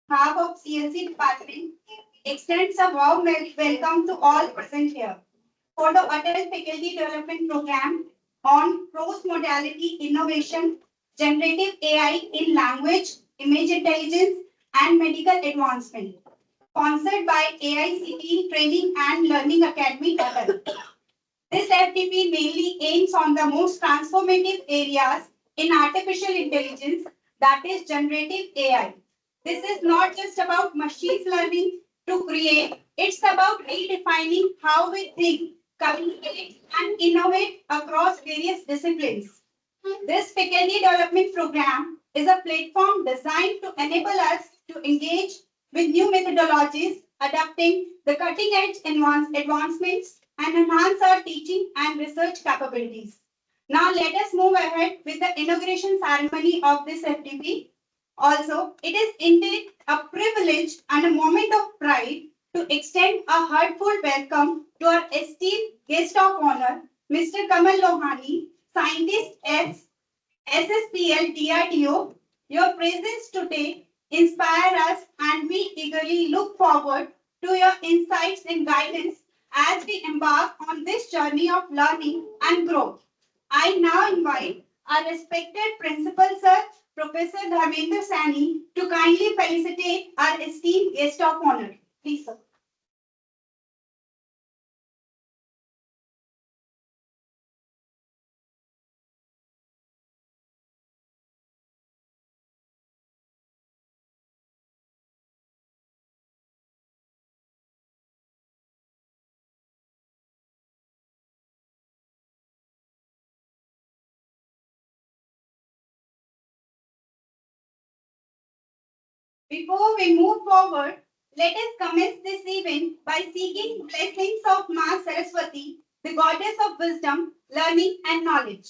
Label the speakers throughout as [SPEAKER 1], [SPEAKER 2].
[SPEAKER 1] behalf of CLC department, extends a warm welcome to all present here for the ATAL Faculty Development Program on Cross Modality Innovation, Generative AI in Language, Image Intelligence, and Medical Advancement, sponsored by AICTE Training and Learning Academy ATAL. This FDP mainly aims on the most transformative areas in artificial intelligence, that is generative AI. This is not just about machine learning to create, it's about redefining how we think, communicate, and innovate across various disciplines. This faculty development program is a platform designed to enable us to engage with new methodologies, adapting the cutting edge advancements, and enhance our teaching and research capabilities. Now, let us move ahead with the inauguration ceremony of this FDP. Also, it is indeed a privilege and a moment of pride to extend a heartfelt welcome to our esteemed guest of honor, Mr. Kamal Lohani, scientist at SSPL DRDO. Your presence today inspires us and we eagerly look forward to your insights and guidance as we embark on this journey of learning and growth. I now invite our respected Principal Sir, Professor Dharmendra Sani, to kindly felicitate our esteemed guest of honor. Please, sir. Before we move forward, let us commence this event by seeking blessings of Ma Saraswati, the goddess of wisdom, learning, and knowledge.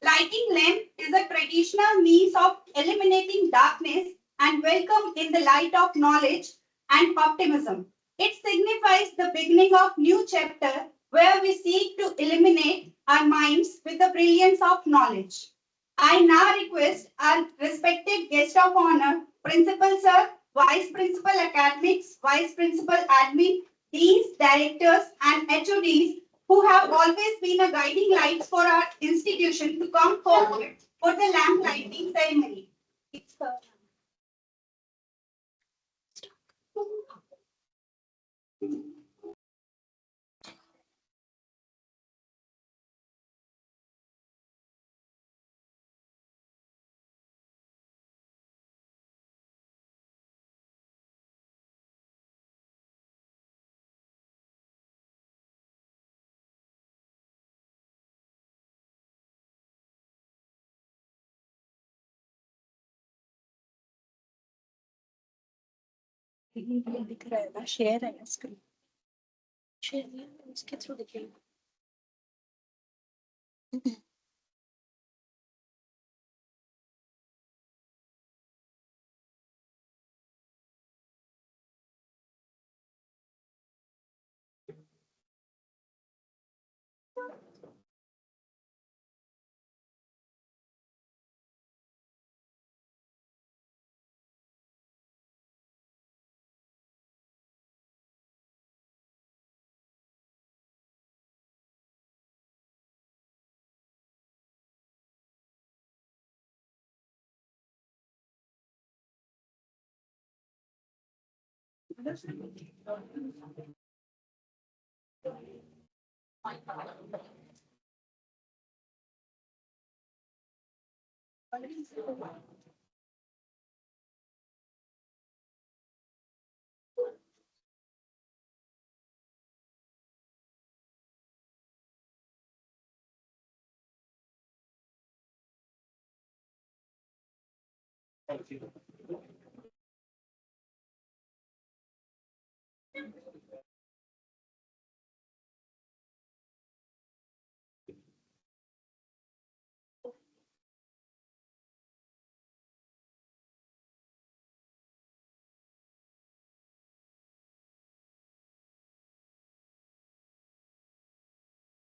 [SPEAKER 1] Lighting lamp is a traditional means of eliminating darkness and welcome in the light of knowledge and optimism. It signifies the beginning of new chapter where we seek to illuminate our minds with the brilliance of knowledge. I now request our respected guest of honor, Principal Sir, Vice Principal Academics, Vice Principal Admin, Deans, Directors, and HODs who have always been a guiding light for our institution to come forward for the lamp lighting ceremony.
[SPEAKER 2] दिख रहा है ना share है screen share नहीं है उसके through दिखेगा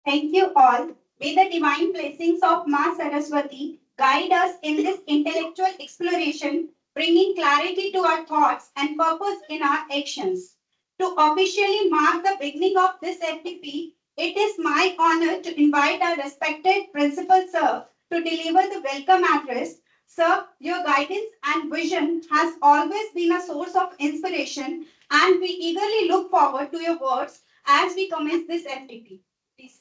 [SPEAKER 1] Thank you all. May the divine blessings of Ma Saraswati guide us in this intellectual exploration bringing clarity to our thoughts and purpose in our actions. To officially mark the beginning of this FDP, it is my honor to invite our respected Principal Sir to deliver the welcome address. Sir, your guidance and vision has always been a source of inspiration, and we eagerly look forward to your words as we commence this FDP. Please.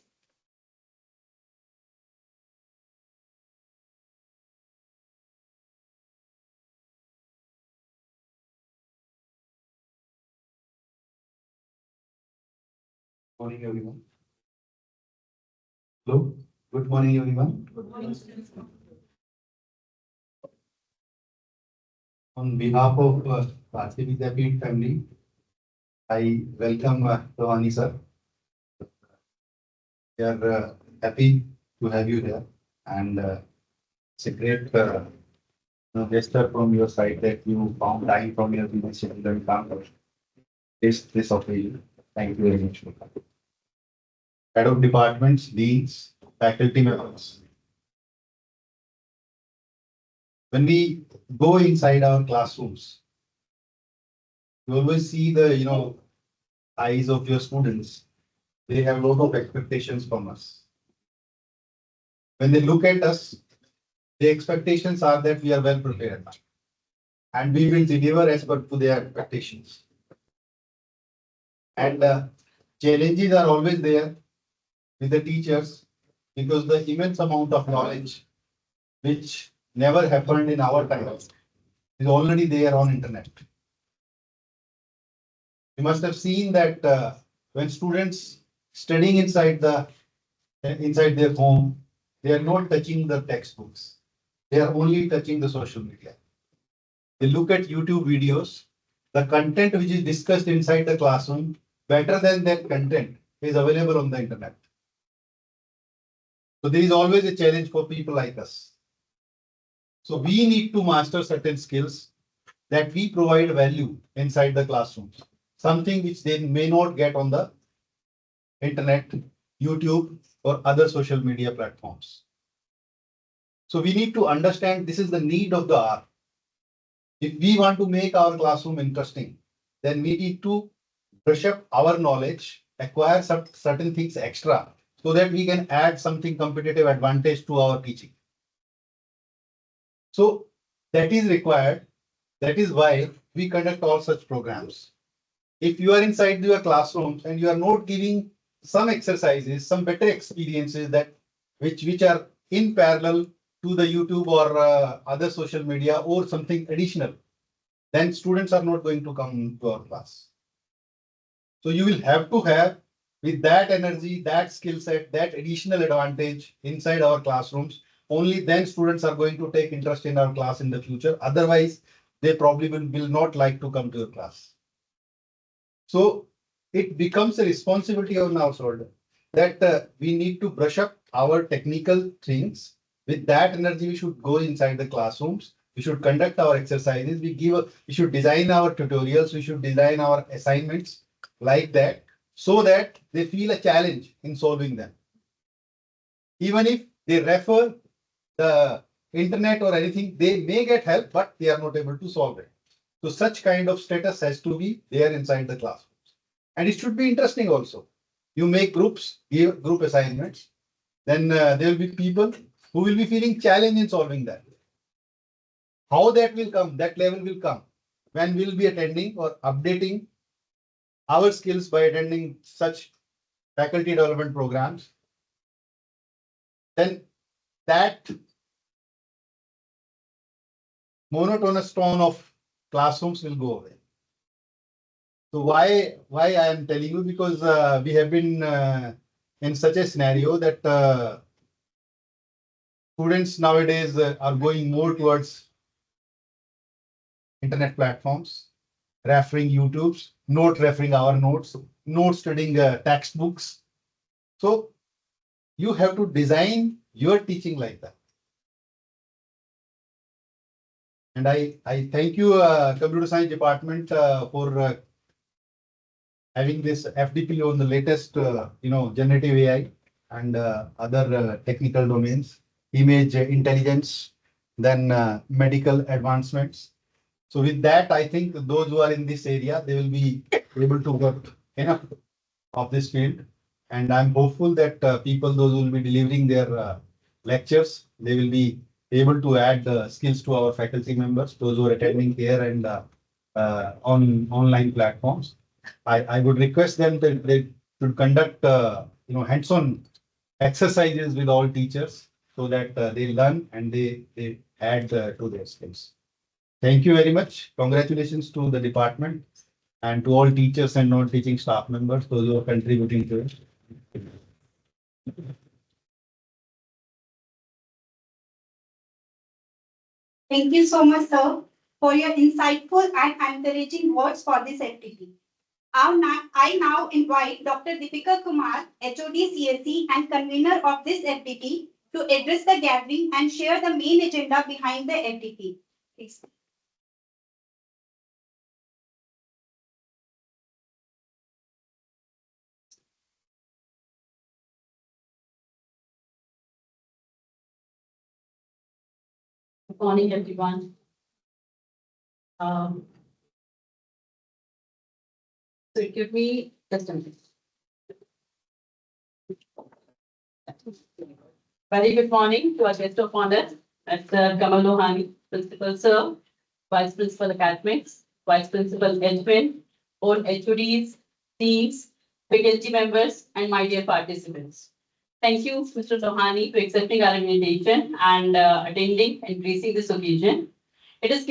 [SPEAKER 3] Morning, everyone. Hello. Good morning, everyone.
[SPEAKER 2] Good morning.
[SPEAKER 3] On behalf of RCB Dapit family, I welcome Ravani sir. We are happy to have you here, and it's a great gesture from your side that you found time from your busy schedule and come to this occasion. Thank you very much for that. Head of departments, deans, faculty members. When we go inside our classrooms, you always see the eyes of your students. They have a lot of expectations from us. When they look at us, the expectations are that we are well prepared and we will deliver as per to their expectations. And challenges are always there with the teachers because the immense amount of knowledge which never happened in our time is already there on internet. You must have seen that when students studying inside their home, they are not touching the textbooks. They are only touching the social media. They look at YouTube videos. The content which is discussed inside the classroom, better than that content, is available on the internet. So there is always a challenge for people like us. So we need to master certain skills that we provide value inside the classrooms. Something which they may not get on the internet, YouTube, or other social media platforms. So we need to understand this is the need of the hour. If we want to make our classroom interesting, then we need to brush up our knowledge, acquire certain things extra, so that we can add something competitive advantage to our teaching. So that is required. That is why we conduct all such programs. If you are inside your classrooms and you are not giving some exercises, some better experiences that which are in parallel to the YouTube or other social media or something additional, then students are not going to come to our class. So you will have to have with that energy, that skill set, that additional advantage inside our classrooms. Only then students are going to take interest in our class in the future. Otherwise, they probably will not like to come to your class. So it becomes a responsibility on our shoulder that we need to brush up our technical things. With that energy, we should go inside the classrooms. We should conduct our exercises. We should design our tutorials. We should design our assignments like that so that they feel a challenge in solving them. Even if they refer the internet or anything, they may get help, but they are not able to solve it. So such kind of status has to be there inside the classrooms. And it should be interesting also. You make groups, give group assignments, then there will be people who will be feeling challenged in solving that. How that will come, that level will come when we will be attending or updating our skills by attending such faculty development programs. Then that monotonous tone of classrooms will go away. So why I am telling you, because we have been in such a scenario that students nowadays are going more towards internet platforms, referring YouTubes, not referring our notes, not studying textbooks. So you have to design your teaching like that. And I thank you, Computer Science Department, for having this FDP on the latest, generative AI and other technical domains, image intelligence, then medical advancements. So with that, I think those who are in this area, they will be able to work enough of this field. And I'm hopeful that people, those who will be delivering their lectures, they will be able to add skills to our faculty members, those who are attending here and on online platforms. I would request them that they should conduct hands-on exercises with all teachers so that they learn and they add to their skills. Thank you very much. Congratulations to the department and to all teachers and non-teaching staff members, those who are contributing to it.
[SPEAKER 1] Thank you so much, sir, for your insightful and encouraging words for this FDP. I now invite Dr. Deepika Kumar, HOD CSE and convener of this FDP, to address the gathering and share the main agenda behind the FDP. Please.
[SPEAKER 4] Good morning, everyone. So give me just a minute. Very good morning to our guest of honor, Mr. Kamal Lohani, Principal Sir, Vice Principal Academics, Vice Principal Edwin, all HODs, teams, faculty members, and my dear participants. Thank you, Mr. Lohani, for accepting our invitation and attending and gracing this occasion. It is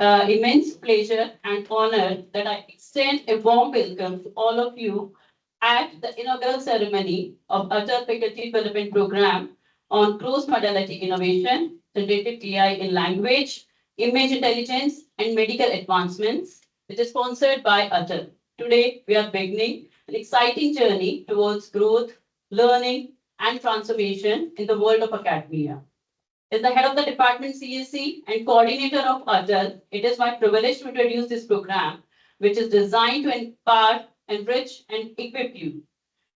[SPEAKER 4] immense pleasure and honor that I extend a warm welcome to all of you at the inaugural ceremony of ATAL Faculty Development Program on cross-modality innovation, generative AI in language, image intelligence, and medical advancements, which is sponsored by ATAL. Today, we are beginning an exciting journey towards growth, learning, and transformation in the world of academia. As the head of the department CSE and coordinator of ATAL, it is my privilege to introduce this program, which is designed to empower, enrich, and equip you.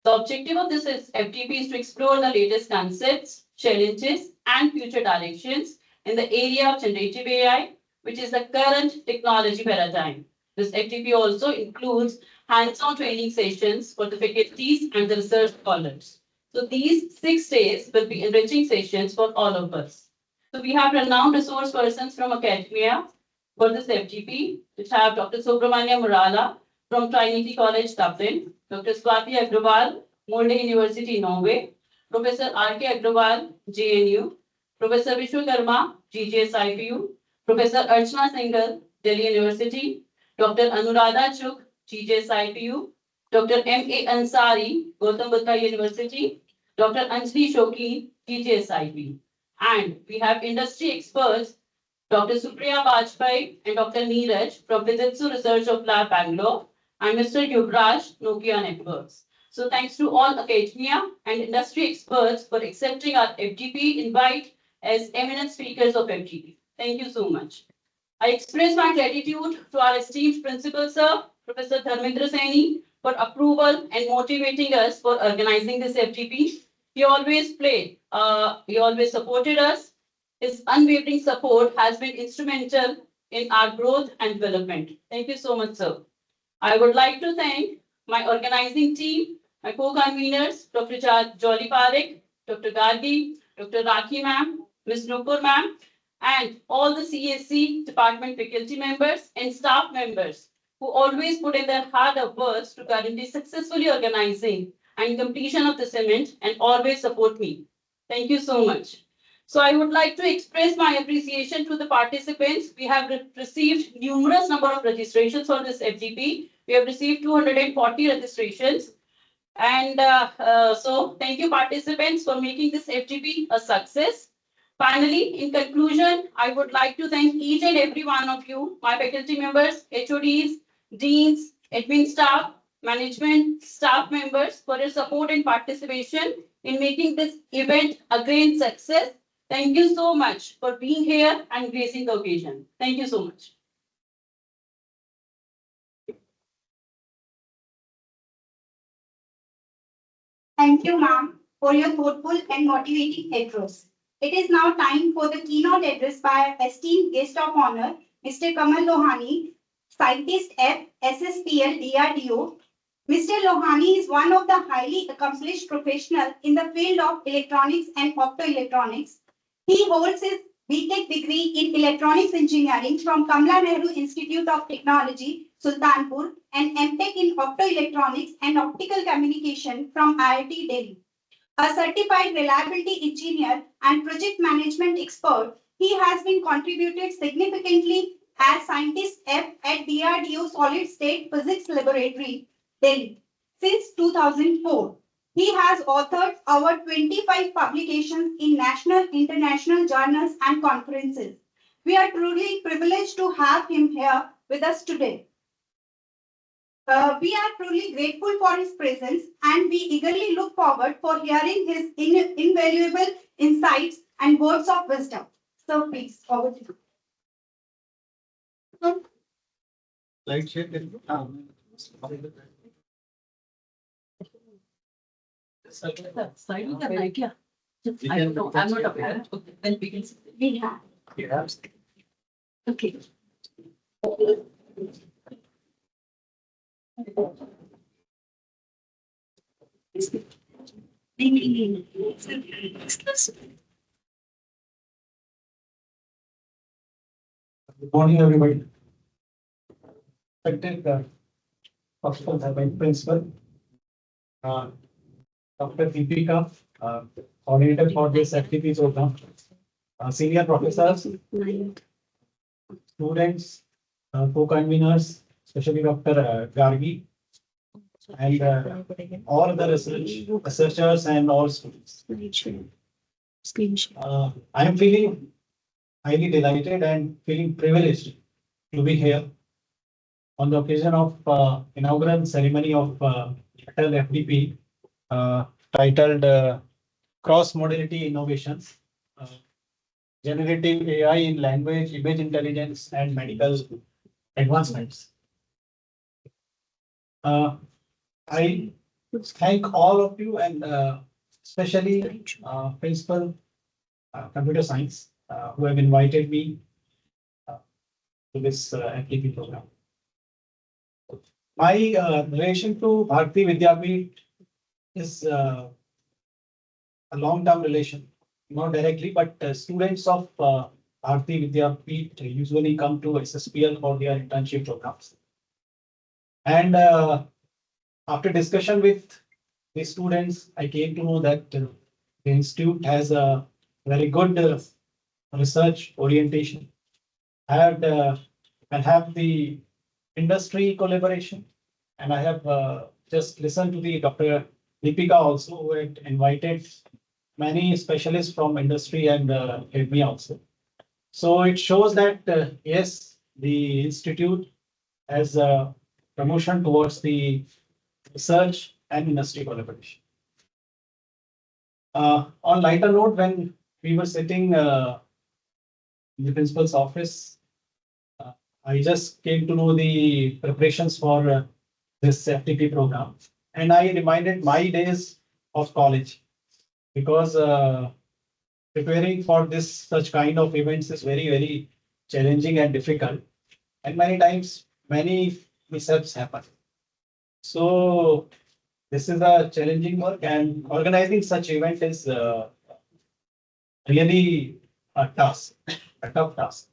[SPEAKER 4] The objective of this FDP is to explore the latest concepts, challenges, and future directions in the area of generative AI, which is the current technology paradigm. This FDP also includes hands-on training sessions for the faculties and the research scholars. So these 6 days will be enriching sessions for all of us. So we have renowned resource persons from academia for this FDP, which have Dr. Subramania Murala from Trinity College, Dublin, Dr. Swati Agrawal, Molde University, Norway, Professor R.K. Agrawal, JNU, Professor Vishwakarma, GJSIPU, Professor Archana Singhal, Delhi University, Dr. Anuradha Chuk, GJSIPU, Dr. M.A. Ansari, Gautam Buddha University, Dr. Anjali Shoki, GJSIP. And we have industry experts, Dr. Supriya Bajpai and Dr. Neeraj from Fujitsu Research of Lab, Bangalore, and Mr. Yuvraj, Nokia Networks. So thanks to all academia and industry experts for accepting our FDP invite as eminent speakers of FDP. Thank you so much. I express my gratitude to our esteemed principal, sir, Professor Dharmendra Saini, for approval and motivating us for organizing this FDP. He always supported us. His unwavering support has been instrumental in our growth and development. Thank you so much, sir. I would like to thank my organizing team, my co-conveners, Dr. Jolly Parekh, Dr. Gargi, Dr. Rakhi ma'am, Ms. Nupur ma'am, and all the CSE department faculty members and staff members who always put in their hard efforts to guarantee successfully organizing and completion of this event and always support me. Thank you so much. So I would like to express my appreciation to the participants. We have received numerous number of registrations for this FDP. We have received 240 registrations. And so thank you participants for making this FDP a success. Finally, in conclusion, I would like to thank each and every one of you, my faculty members, HODs, deans, admin staff, management, staff members for your support and participation in making this event a great success. Thank you so much for being here and gracing the occasion. Thank you so much.
[SPEAKER 1] Thank you, ma'am, for your thoughtful and motivating address. It is now time for the keynote address by our esteemed guest of honor, Mr. Kamal Lohani, Scientist F, SSPL, DRDO. Mr. Lohani is one of the highly accomplished professionals in the field of electronics and optoelectronics. He holds his BTech degree in electronics engineering from Kamala Nehru Institute of Technology, Sultanpur, and MTech in optoelectronics and optical communication from IIT Delhi. A certified reliability engineer and project management expert, he has been contributed significantly as scientist F at DRDO Solid State Physics Laboratory, Delhi, since 2004. He has authored over 25 publications in national, international journals and conferences. We are truly privileged to have him here with us today. We are truly grateful for his presence and we eagerly look forward for hearing his invaluable insights and words of wisdom. So please, over to you.
[SPEAKER 3] Slide share.
[SPEAKER 4] Slide करना है क्या? I don't know. I'm not aware. Okay, then we can.
[SPEAKER 1] We have.
[SPEAKER 3] Yes.
[SPEAKER 4] Okay.
[SPEAKER 5] Good morning, everybody. Respected Hospital Vice Principal, Dr. Deepika, coordinator for this FDP program, senior professors, students, co-conveners, especially Dr. Gargi, and all the researchers and all students. I am feeling highly delighted and feeling privileged to be here on the occasion of inaugural ceremony of ATAL FDP titled Cross Modality Innovations, Generative AI in Language, Image Intelligence, and Medical Advancements. I thank all of you and especially Principal Computer Science who have invited me to this FDP program. My relation to Bharati Vidyapeeth is a long-term relation, not directly, but students of Bharati Vidyapeeth usually come to SSPL for their internship programs. And after discussion with the students, I came to know that the institute has a very good research orientation. And have the industry collaboration. And I have just listened to the Dr. Deepika also, who had invited many specialists from industry and me also. So it shows that yes, the institute has a promotion towards the research and industry collaboration. On lighter note, when we were sitting in the principal's office, I just came to know the preparations for this FTP program, and I reminded my days of college because preparing for this such kind of events is very challenging and difficult, and many times many mishaps happen. So this is a challenging work, and organizing such event is really a task, a tough task.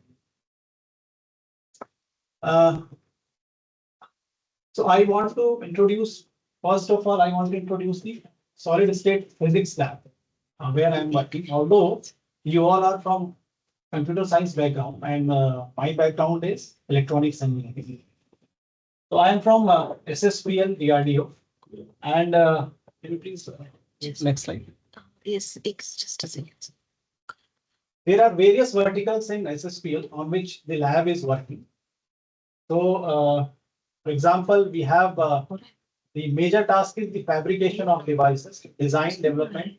[SPEAKER 5] So I want to introduce, first of all, I want to introduce the solid state physics lab where I am working. Although you all are from computer science background and my background is electronics engineering. So I am from SSPL DRDO and can you please next slide.
[SPEAKER 2] Yes, it's just a second.
[SPEAKER 5] There are various verticals in SSPL on which the lab is working. So, for example, we have the major task is the fabrication of devices, design, development,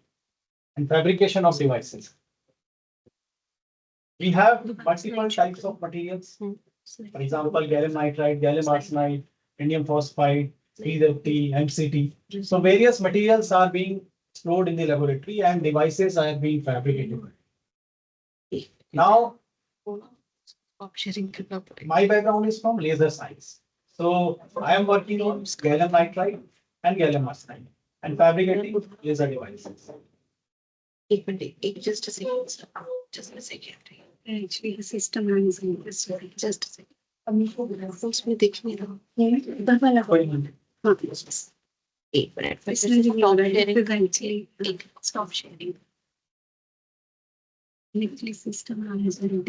[SPEAKER 5] and fabrication of devices. We have multiple types of materials. For example, gallium nitride, gallium arsenide, indium phosphide, FDP, MCT. So various materials are being stored in the laboratory and devices are being fabricated. Now, My background is from laser science. So I am working on gallium nitride and gallium arsenide and fabricating laser devices.
[SPEAKER 2] Just a second. Sir. Just a second. Actually, the system runs in this way. Just a second. उसमें देखिए ना इधर वाला हाँ एक minute इसमें जो stop sharing actually system runs in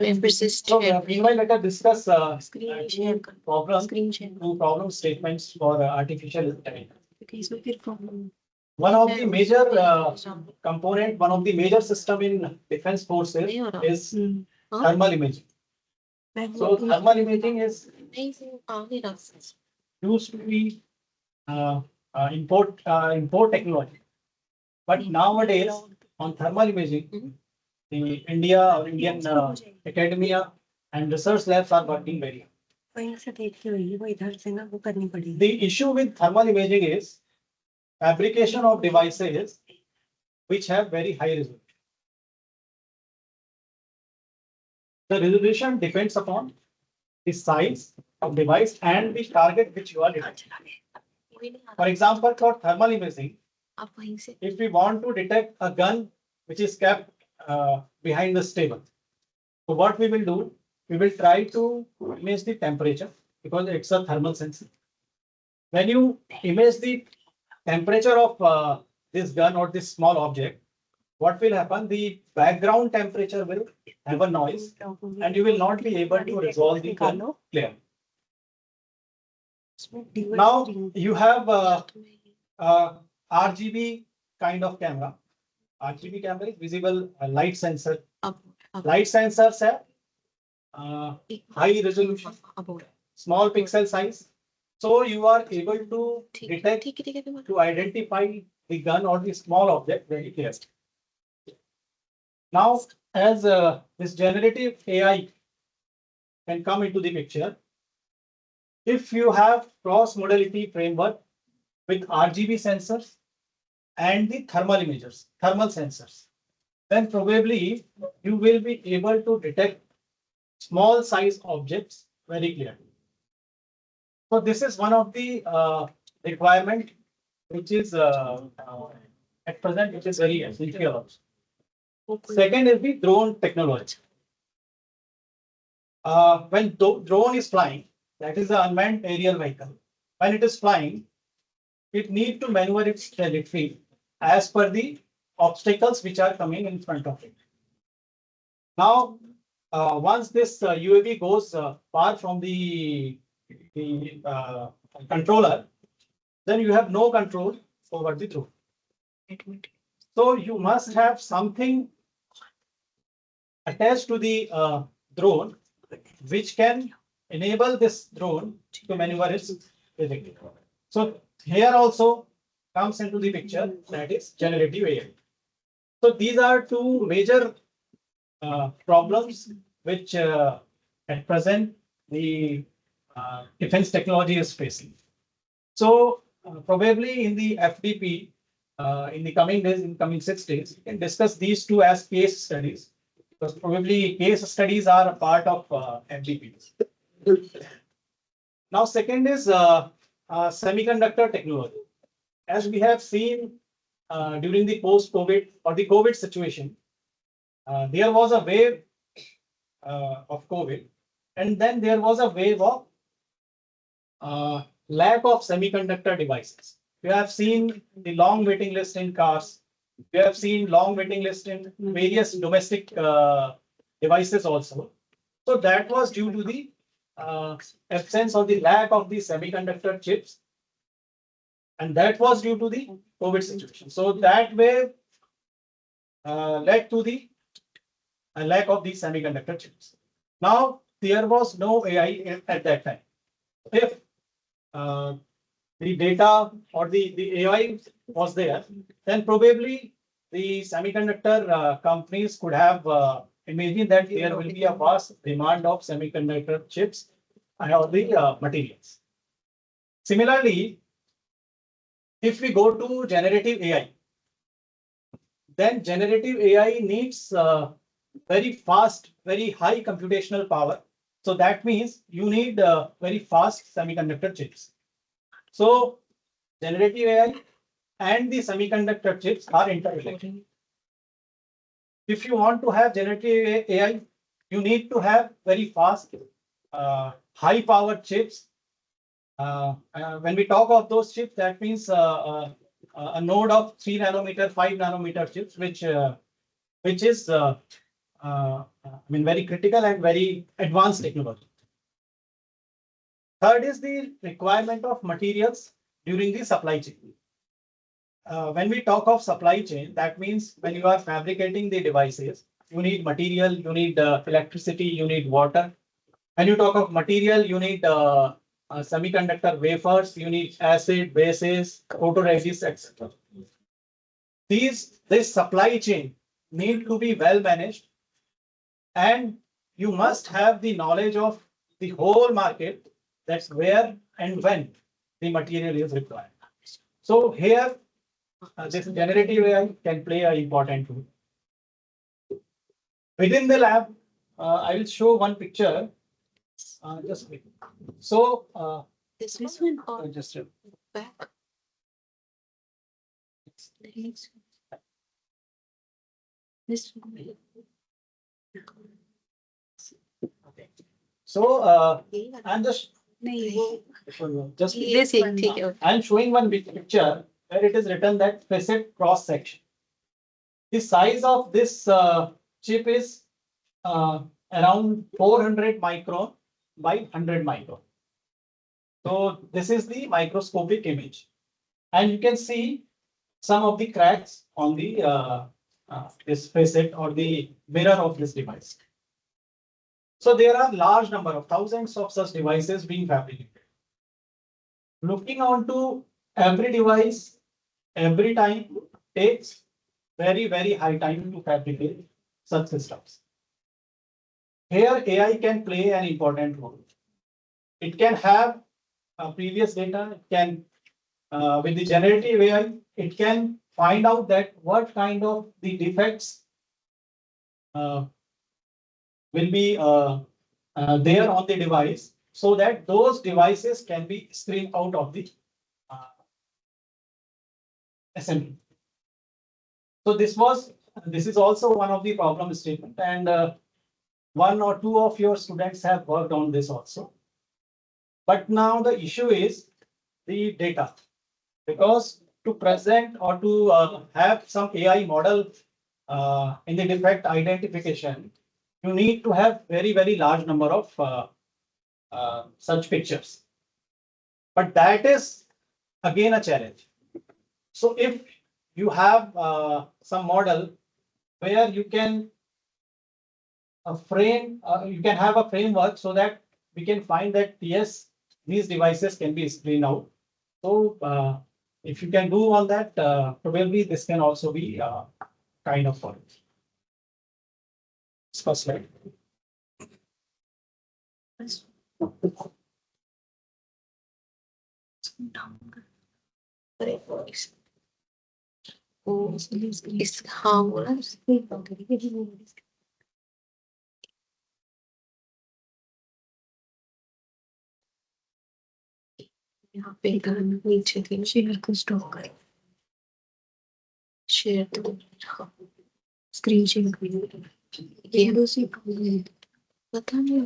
[SPEAKER 5] So meanwhile, let us discuss
[SPEAKER 2] screen share
[SPEAKER 5] problem,
[SPEAKER 2] screen share
[SPEAKER 5] two problem statements for artificial intelligence.
[SPEAKER 2] okay इसमें फिर problem
[SPEAKER 5] One of the major component, one of the major system in defense forces is thermal imaging. So thermal imaging is used to be import technology, but nowadays on thermal imaging, the India or Indian academia and research labs are working very hard.
[SPEAKER 2] वहीं से देख के वही वो इधर से ना वो करनी पड़ेगी
[SPEAKER 5] The issue with thermal imaging is fabrication of devices which have very high resolution. The resolution depends upon the size of device and the target which you are detecting. For example, for thermal imaging,
[SPEAKER 2] आप वहीं से
[SPEAKER 5] if we want to detect a gun which is kept behind the stable, so what we will do, we will try to image the temperature because it's a thermal sensor. When you image the temperature of this gun or this small object, what will happen? The background temperature will have a noise and you will not be able to resolve the gun clearly. Now you have RGB kind of camera. RGB camera is visible light sensor. Light sensors have high resolution, small pixel size. So you are able to detect, to identify the gun or the small object very clearly. Now, as this generative AI can come into the picture, if you have cross modality framework with RGB sensors and the thermal imagers, thermal sensors, then probably you will be able to detect small size objects very clearly. So this is one of the requirement which is at present which is very essential also. Second is the drone technology. When drone is flying, that is the unmanned aerial vehicle. When it is flying, it needs to maneuver its trajectory as per the obstacles which are coming in front of it. Now, once this UAV goes far from the controller, then you have no control over the drone. So you must have something attached to the drone which can enable this drone to maneuver its trajectory. So here also comes into the picture, that is generative AI. So these are two major problems which at present the defense technology is facing. So probably in the FDP, in the coming days, in coming 6 days, we can discuss these two as case studies, because probably case studies are a part of FDP. Now, second is semiconductor technology. As we have seen during the post-COVID or the COVID situation, there was a wave of COVID, and then there was a wave of lack of semiconductor devices. We have seen the long waiting list in cars. We have seen long waiting list in various domestic devices also. So that was due to the absence or the lack of the semiconductor chips. And that was due to the COVID situation. So that wave led to the lack of these semiconductor chips. Now, there was no AI at that time. If the data or the AI was there, then probably the semiconductor companies could have imagined that there will be a vast demand of semiconductor chips and all the materials. Similarly, if we go to generative AI, then generative AI needs very fast, very high computational power. So that means you need very fast semiconductor chips. So generative AI and the semiconductor chips are interrelated. If you want to have generative AI, you need to have very fast, high powered chips. When we talk of those chips, that means a node of 3 nanometer, 5 nanometer chips, which is very critical and very advanced technology. Third is the requirement of materials during the supply chain. When we talk of supply chain, that means when you are fabricating the devices, you need material, you need electricity, you need water. When you talk of material, you need semiconductor wafers, you need acid, bases, photoresist, etc. This supply chain need to be well managed, and you must have the knowledge of the whole market. That's where and when the material is required. So here, this generative AI can play an important role. Within the lab, I will show one picture. Just wait. So,
[SPEAKER 2] This one or
[SPEAKER 5] just
[SPEAKER 2] back? The next one. This one.
[SPEAKER 5] okay. So, I'm just
[SPEAKER 2] नहीं
[SPEAKER 5] just
[SPEAKER 2] ये सही ठीक है
[SPEAKER 5] I'm showing one big picture where it is written that facet cross section. The size of this chip is around 400 micron by 100 micron. So this is the microscopic image, and you can see some of the cracks on the this facet or the mirror of this device. So there are large number of thousands of such devices being fabricated. Looking onto every device, every time takes very high time to fabricate such systems. Here AI can play an important role. It can have previous data, it can with the generative AI, it can find out that what kind of the defects will be there on the device, so that those devices can be screened out of the assembly. So this is also one of the problem statement, and one or two of your students have worked on this also. But now the issue is the data, because to present or to have some AI model in the defect identification, you need to have very large number of such pictures. But that is again a challenge. So if you have some model where you can you can have a framework so that we can find that yes, these devices can be screened out. So if you can do all that, probably this can also be kind of fun. First slide.
[SPEAKER 2] इस हाँ बोला यहाँ पे गाना नीचे थी share को stop कर शेयर तो स्क्रीन शेयर कर ये दूसरी पता नहीं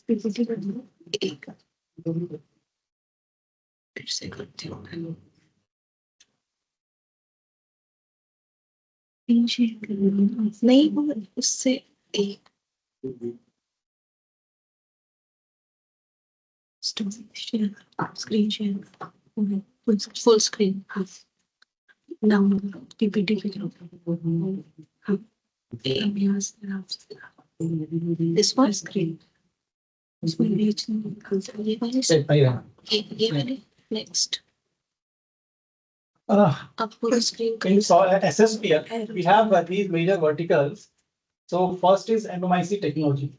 [SPEAKER 2] पीपीटी कर दो एक फिर से करती हूँ स्क्रीन शेयर कर नहीं वो उससे एक screen share full screen down PPT के हाँ दिस वन स्क्रीन उसमें बीच ये वाले नेक्स्ट अब पूरा screen
[SPEAKER 5] So SSPL, we have these major verticals. So first is MMIC technology.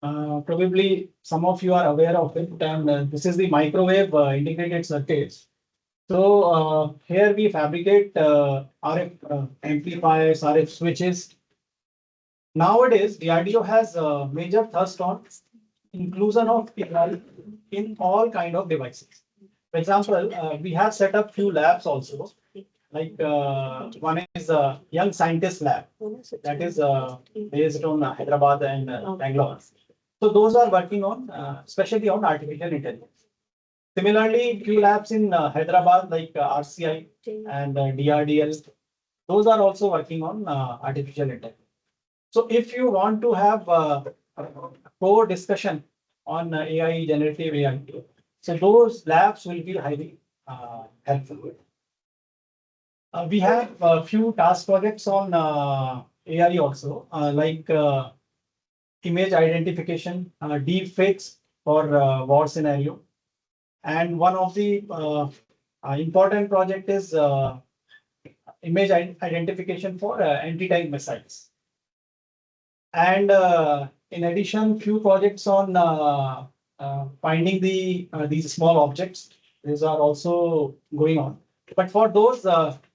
[SPEAKER 5] Probably some of you are aware of it, and this is the microwave integrated circuits. So here we fabricate RF amplifiers, RF switches. Nowadays, DRDO has a major thrust on inclusion of AI in all kind of devices. For example, we have set up few labs also. Like one is a young scientist lab that is based on Hyderabad and Bangalore. So those are working on especially on artificial intelligence. Similarly, few labs in Hyderabad like RCI and DRDL, those are also working on artificial intelligence. So if you want to have a core discussion on AI, generative AI, so those labs will be highly helpful. We have a few task projects on AI also, like image identification, deep fakes for war scenario. And one of the important project is image identification for anti-tank missiles. And in addition, few projects on finding these small objects. These are also going on. But for those,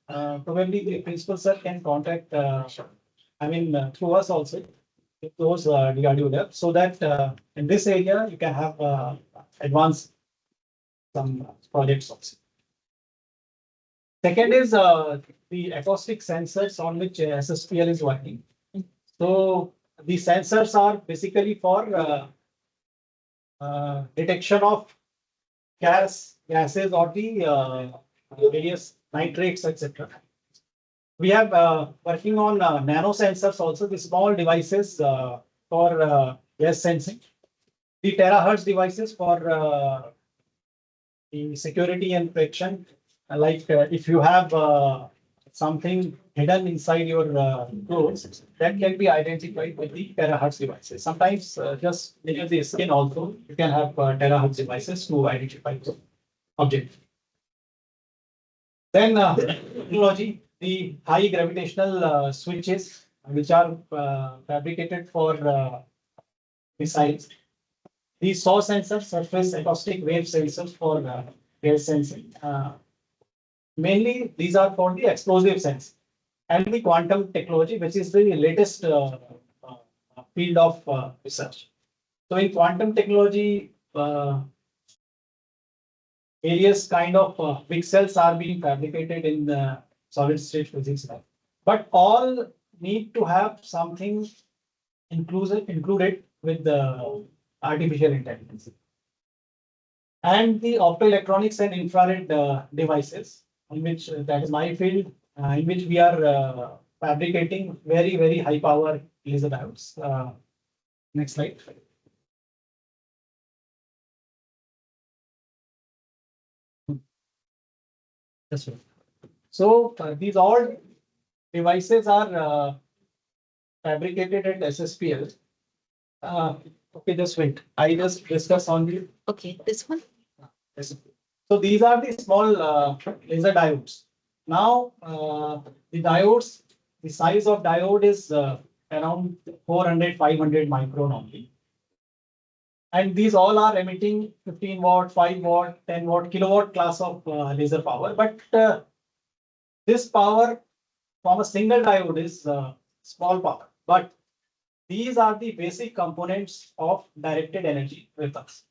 [SPEAKER 5] probably the principal sir can contact, through us also, with those DRDO labs, so that in this area you can have advanced some projects also. Second is the acoustic sensors on which SSPL is working. So the sensors are basically for detection of gases or the various nitrates, etc. We have working on nano sensors also, the small devices for gas sensing, the terahertz devices for the security and protection. Like if you have something hidden inside your clothes, that can be identified with the terahertz devices. Sometimes just near the skin also, you can have terahertz devices to identify the object. Then technology, the high gravitational switches, which are fabricated for missiles. The SAW sensors, surface acoustic wave sensors for air sensing. Mainly, these are for the explosive sense. And the quantum technology, which is the latest field of research. So in quantum technology, various kind of pixels are being fabricated in the solid state physics lab. But all need to have something included with the artificial intelligence. And the optoelectronics and infrared devices, in which that is my field, in which we are fabricating very, very high power laser diodes. Next slide. That's right. So these all devices are fabricated at SSPL. Okay, just wait. I just discuss on the.
[SPEAKER 2] Okay, this one.
[SPEAKER 5] Yes. So these are the small laser diodes. Now the diodes, the size of diode is around 400, 500 micron only. And these all are emitting 15 watt, 5 watt, 10 watt, kilowatt class of laser power. But this power from a single diode is small power. But these are the basic components of directed energy weapons.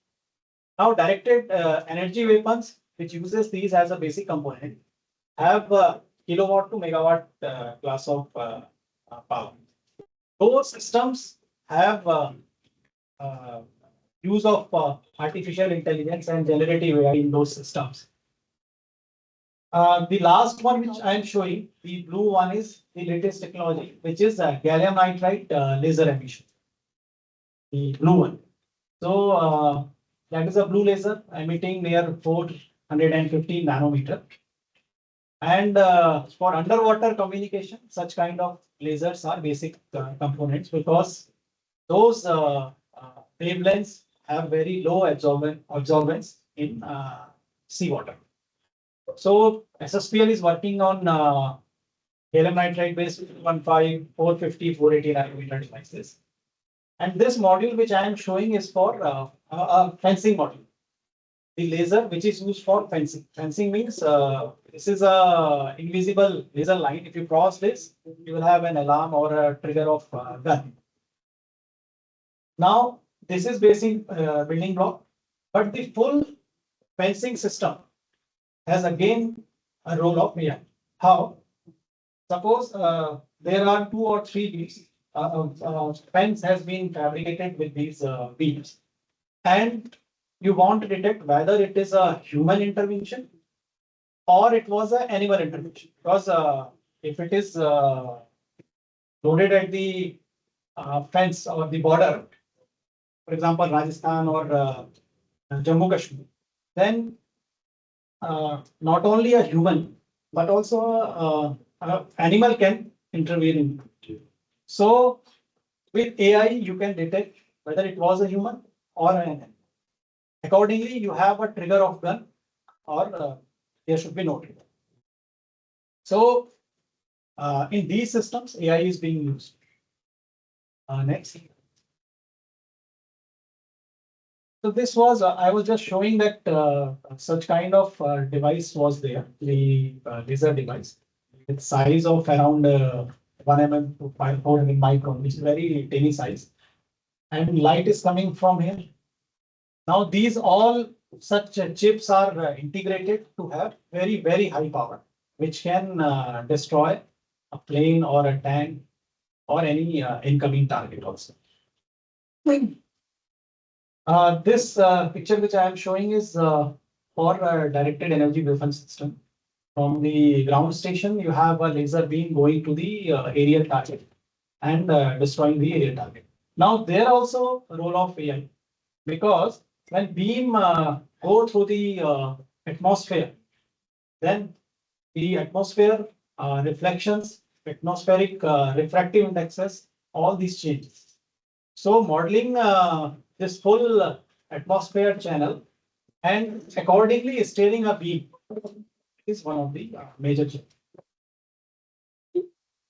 [SPEAKER 5] Now, directed energy weapons, which uses these as a basic component, have kilowatt to megawatt class of power. Those systems have use of artificial intelligence and generative AI in those systems. The last one which I am showing, the blue one, is the latest technology, which is gallium nitride laser emission. The blue one. So that is a blue laser emitting near 450 nanometer. And for underwater communication, such kind of lasers are basic components, because those wavelengths have very low absorbance in seawater. So SSPL is working on gallium nitride based 15, 450, 480 nanometer devices. And this module which I am showing is for a fencing module. the laser which is used for fencing. Fencing means this is a invisible laser line. If you cross this, you will have an alarm or a trigger of gun. Now, this is basic building block, but the full fencing system has again a role of AI. How? Suppose there are 2 or 3 beams. Fence has been fabricated with these beams, and you want to detect whether it is a human intervention or it was an animal intervention. Because if it is loaded at the fence or the border, for example, Rajasthan or Jammu Kashmir, then not only a human but also animal can intervene in it. So with AI, you can detect whether it was a human or an animal. Accordingly, you have a trigger of gun or there should be no trigger. So in these systems, AI is being used. Next. So this was, I was just showing that such kind of device was there, the laser device, with size of around 1 mm to 4 micron, which is very tiny size. And light is coming from here. Now these all such chips are integrated to have very, very high power, which can destroy a plane or a tank or any incoming target also. This picture which I am showing is for a directed energy weapon system. From the ground station, you have a laser beam going to the aerial target and destroying the aerial target. Now there also a role of AI, because when beam go through the atmosphere, then the atmosphere reflections, atmospheric refractive indexes, all these changes. So modeling this full atmosphere channel and accordingly steering a beam is one of the major changes.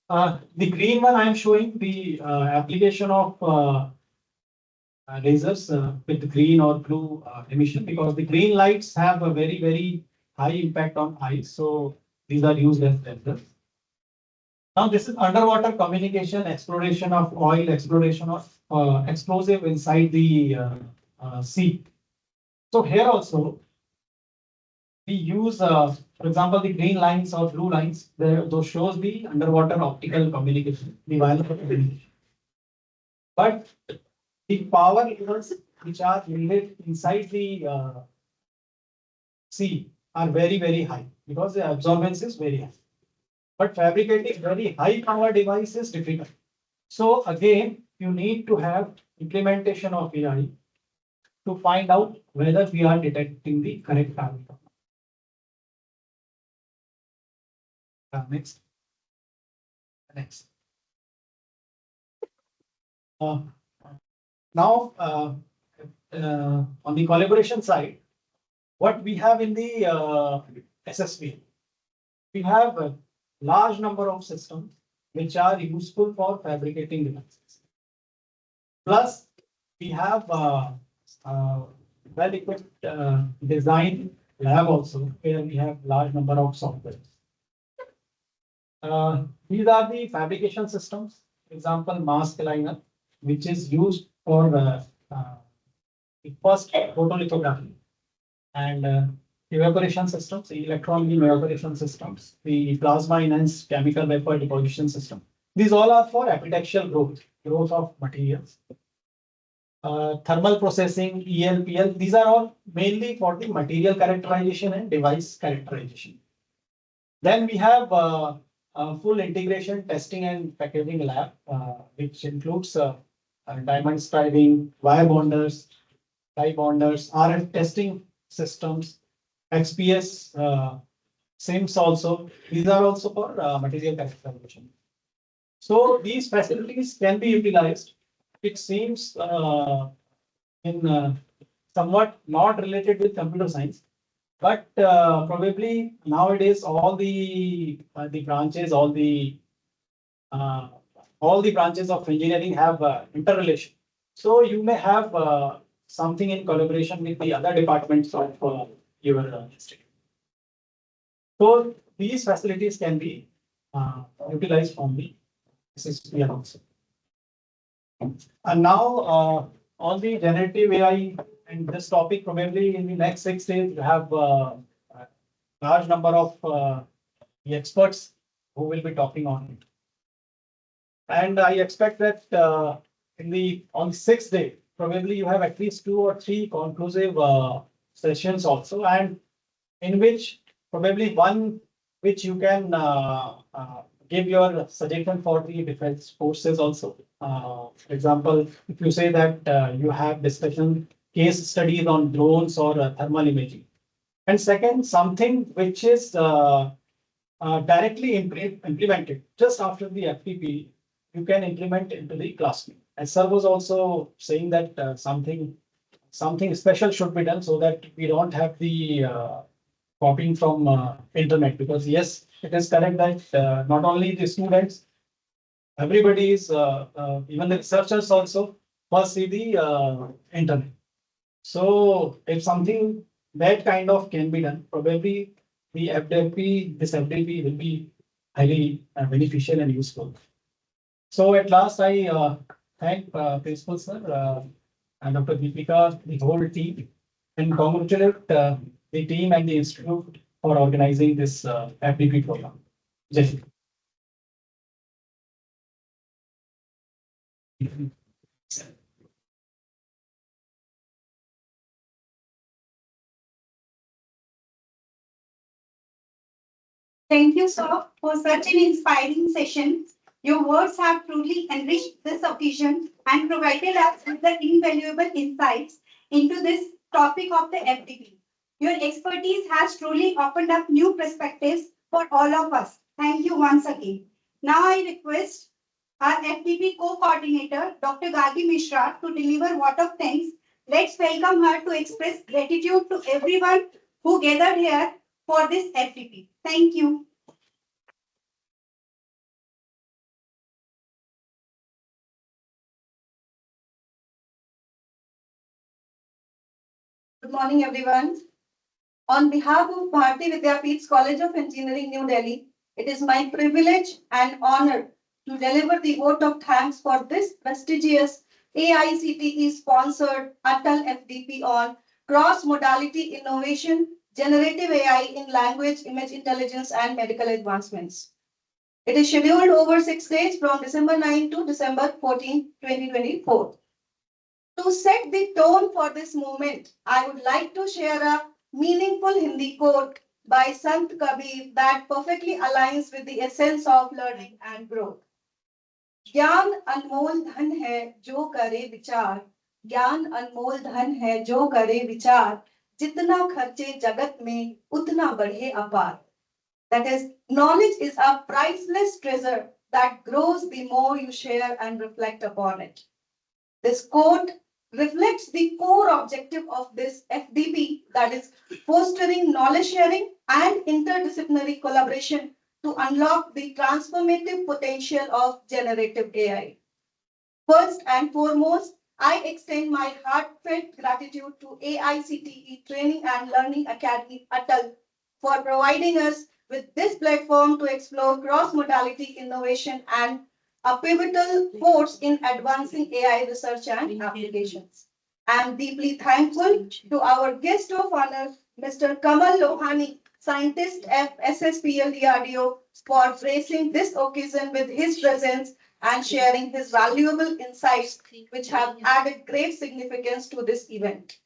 [SPEAKER 5] The green one I am showing the application of lasers with green or blue emission, because the green lights have a very, very high impact on eyes. So these are used as lasers. Now this is underwater communication, exploration of oil, exploration of explosive inside the sea. So here also we use, for example, the green lines or blue lines. Those shows the underwater optical communication, the wireless communication. But the power levels which are needed inside the sea are very, very high because the absorbance is very high. But fabricating very high power device is difficult. So again, you need to have implementation of AI to find out whether we are detecting the correct target. Next. Next. Now, on the collaboration side, what we have in the SSV, we have a large number of systems which are useful for fabricating devices. Plus, we have well-equipped design lab also, where we have large number of software. These are the fabrication systems. For example, mask liner, which is used for the first photolithography, and evaporation systems, the electron beam evaporation systems, the plasma enhanced chemical vapor deposition system. These all are for epitaxial growth of materials. Thermal processing, ELPL, these are all mainly for the material characterization and device characterization. Then we have full integration testing and packaging lab, which includes diamond striving, wire bonders, tie bonders, RF testing systems, XPS SIMs also. These are also for material characterization. So these facilities can be utilized. It seems in somewhat not related with computer science, but probably nowadays all the branches, all the branches of engineering have interrelation. So you may have something in collaboration with the other departments of your institute. So these facilities can be utilized from the SSPL also. And now on the generative AI and this topic, probably in the next 6 days, we have a large number of the experts who will be talking on it. And I expect that on the 6th day, probably you have at least 2 or 3 conclusive sessions also, and in which probably one which you can give your suggestion for the defense forces also. For example, if you say that you have discussion case studies on drones or thermal imaging. And second, something which is directly implemented just after the FDP, you can implement into the classroom. And sir was also saying that something special should be done so that we don't have the copying from internet, because yes, it is correct that not only the students, everybody is even the researchers also must see the internet. So if something that kind of can be done, probably the FDP, this FDP will be highly beneficial and useful. So at last, I thank Principal Sir and Dr. Deepika, the whole team, and congratulate the team and the institute for organizing this FDP program. Jai Hind.
[SPEAKER 1] Thank you, sir, for such an inspiring session. Your words have truly enriched this occasion and provided us with the invaluable insights into this topic of the FDP. Your expertise has truly opened up new perspectives for all of us. Thank you once again. Now I request our FDP co-coordinator, Dr. Gargi Mishra, to deliver vote of thanks. Let's welcome her to express gratitude to everyone who gathered here for this FDP. Thank you.
[SPEAKER 6] Good morning, everyone. On behalf of Bharati Vidyapeeth's College of Engineering, New Delhi, it is my privilege and honor to deliver the vote of thanks for this prestigious AICTE-sponsored ATAL FDP on cross-modality innovation, generative AI in language, image intelligence, and medical advancements. It is scheduled over 6 days from December 9 to December 14, 2024. To set the tone for this moment, I would like to share a meaningful Hindi quote by Sant Kabir that perfectly aligns with the essence of learning and growth. ज्ञान अनमोल धन है जो करे विचार, ज्ञान अनमोल धन है जो करे विचार, जितना खर्चे जगत में उतना बढ़े अपार. That is, knowledge is a priceless treasure that grows the more you share and reflect upon it. This quote reflects the core objective of this FDP, that is fostering knowledge sharing and interdisciplinary collaboration to unlock the transformative potential of generative AI. First and foremost, I extend my heartfelt gratitude to AICTE Training and Learning Academy ATAL for providing us with this platform to explore cross-modality innovation and a pivotal force in advancing AI research and applications. I am deeply thankful to our guest of honor, Mr. Kamal Lohani, scientist at SSPL DRDO, for gracing this occasion with his presence and sharing his valuable insights, which have added great significance to this event.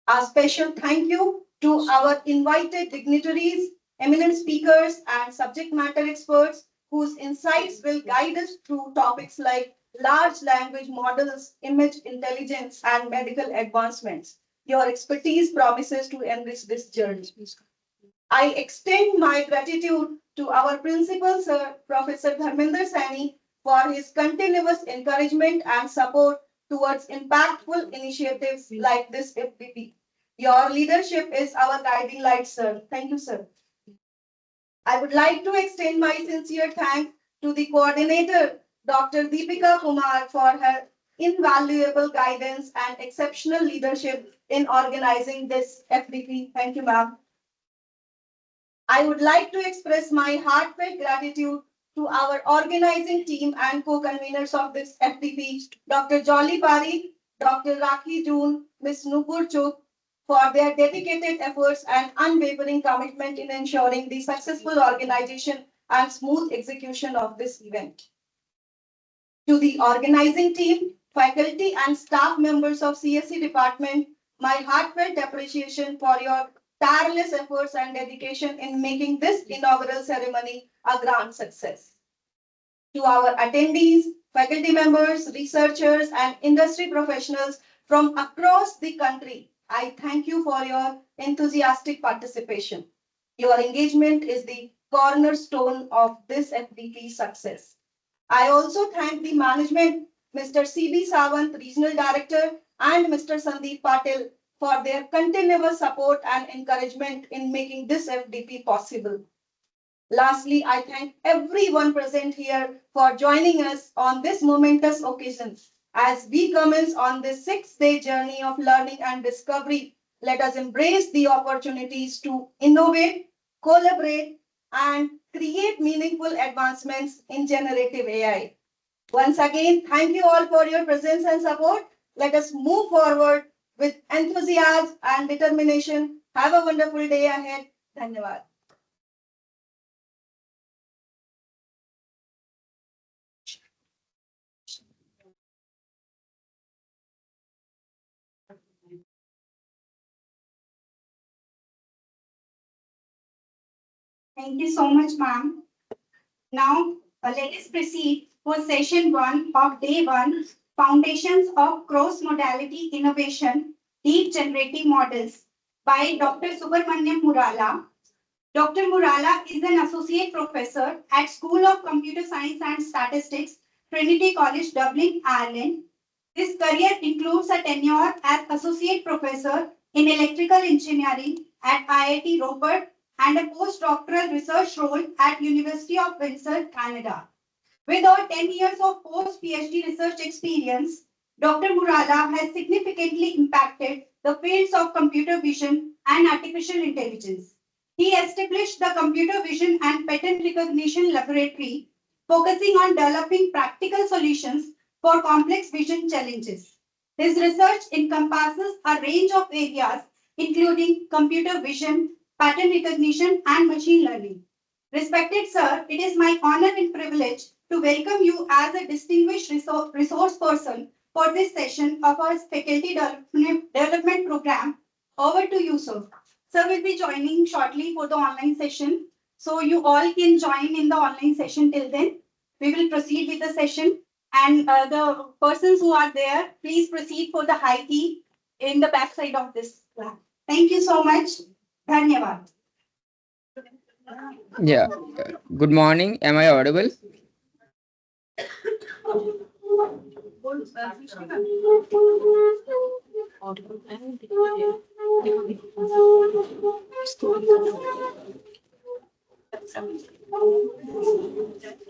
[SPEAKER 6] A special thank you to our invited dignitaries, eminent speakers, and subject matter experts whose insights will guide us through topics like large language models, image intelligence, and medical advancements. Your expertise promises to enrich this journey. I extend my gratitude to our principal, Sir Professor Dharmender Saini, for his continuous encouragement and support towards impactful initiatives like this FDP. Your leadership is our guiding light, sir. Thank you, sir. I would like to extend my sincere thanks to the coordinator, Dr. Deepika Kumar, for her invaluable guidance and exceptional leadership in organizing this FDP. Thank you, ma'am. I would like to express my heartfelt gratitude to our organizing team and co-conveners of this FDP, Dr. Jolly Pari, Dr. Rakhi June, Ms. Nupur Chuk, for their dedicated efforts and unwavering commitment in ensuring the successful organization and smooth execution of this event. To the organizing team, faculty and staff members of CSE department, my heartfelt appreciation for your tireless efforts and dedication in making this inaugural ceremony a grand success. To our attendees, faculty members, researchers, and industry professionals from across the country, I thank you for your enthusiastic participation. Your engagement is the cornerstone of this FDP success. I also thank the management, Mr. C.B. Sawant, Regional Director, and Mr. Sandeep Patil for their continuous support and encouragement in making this FDP possible. Lastly, I thank everyone present here for joining us on this momentous occasion. As we commence on this 6-day journey of learning and discovery, let us embrace the opportunities to innovate, collaborate, and create meaningful advancements in generative AI. Once again, thank you all for your presence and support. Let us move forward with enthusiasm and determination. Have a wonderful day ahead. Dhanyavad.
[SPEAKER 1] Thank you so much, ma'am. Now, let us proceed for session 1 of day 1, Foundations of Cross-Modality Innovation, Deep Generative Models by Dr. Subramaniam Murala. Dr. Murala is an associate professor at School of Computer Science and Statistics, Trinity College, Dublin, Ireland. His career includes a tenure as associate professor in electrical engineering at IIT Rupert and a postdoctoral research role at University of Windsor, Canada. With over 10 years of post-PhD research experience, Dr. Murala has significantly impacted the fields of computer vision and artificial intelligence. He established the Computer Vision and Pattern Recognition Laboratory, focusing on developing practical solutions for complex vision challenges. His research encompasses a range of areas, including computer vision, pattern recognition, and machine learning. Respected sir, it is my honor and privilege to welcome you as a distinguished resource person for this session of our faculty development program. Over to you, sir. Sir will be joining shortly for the online session. So you all can join in the online session till then. We will proceed with the session. And the persons who are there, please proceed for the high key in the back side of this plan. Thank you so much. Dhanyavad.
[SPEAKER 7] Yeah. Good morning. Am I audible?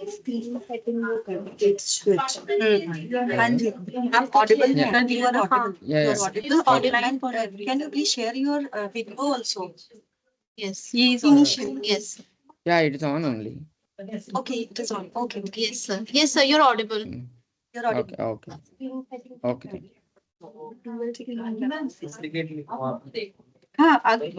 [SPEAKER 2] Screen setting वो कर it's switch.
[SPEAKER 8] हाँ जी, I'm audible.
[SPEAKER 7] Yeah.
[SPEAKER 8] And you are audible.
[SPEAKER 7] Yeah.
[SPEAKER 8] You
[SPEAKER 7] Yeah.
[SPEAKER 8] are audible. Online for can you please share your video also?
[SPEAKER 9] Yes.
[SPEAKER 8] He is initially.
[SPEAKER 9] Yes.
[SPEAKER 7] Yeah, it is on only.
[SPEAKER 8] Okay, it is on. Okay.
[SPEAKER 9] Yes, sir. Yes, sir. You're audible.
[SPEAKER 7] Mm.
[SPEAKER 8] You're audible.
[SPEAKER 7] Okay. Okay. Thank you.
[SPEAKER 8] हाँ, आगे.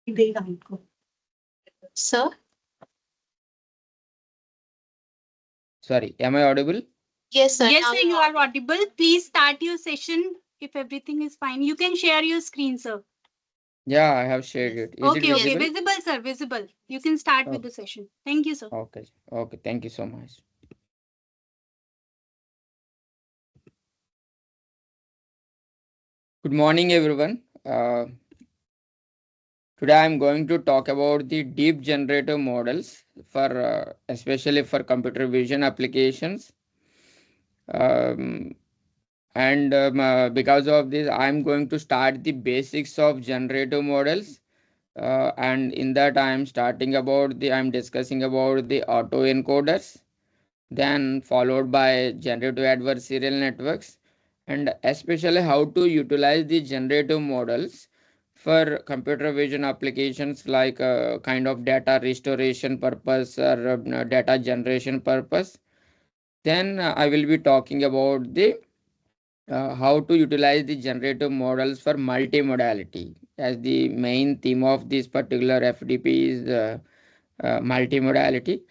[SPEAKER 8] Day1 को.
[SPEAKER 9] Sir?
[SPEAKER 7] Sorry, am I audible?
[SPEAKER 9] Yes, sir.
[SPEAKER 10] Yes,
[SPEAKER 9] Now
[SPEAKER 10] sir, you are audible. Please start your session if everything is fine. You can share your screen, sir.
[SPEAKER 7] Yeah, I have shared it. Is it
[SPEAKER 10] Okay, okay.
[SPEAKER 7] visible?
[SPEAKER 10] Visible, sir. Visible. You can start with
[SPEAKER 7] Okay.
[SPEAKER 10] the session. Thank you, sir.
[SPEAKER 7] Okay. Okay. Thank you so much. Good morning, everyone. Today I'm going to talk about the deep generative models for especially for computer vision applications. Um, and because of this, I'm going to start the basics of generative models. And in that, I'm discussing about the autoencoders, then followed by generative adversarial networks, and especially how to utilize the generative models for computer vision applications like kind of data restoration purpose or data generation purpose. Then I will be talking about the how to utilize the generative models for multimodality, as the main theme of this particular FDP is multimodality.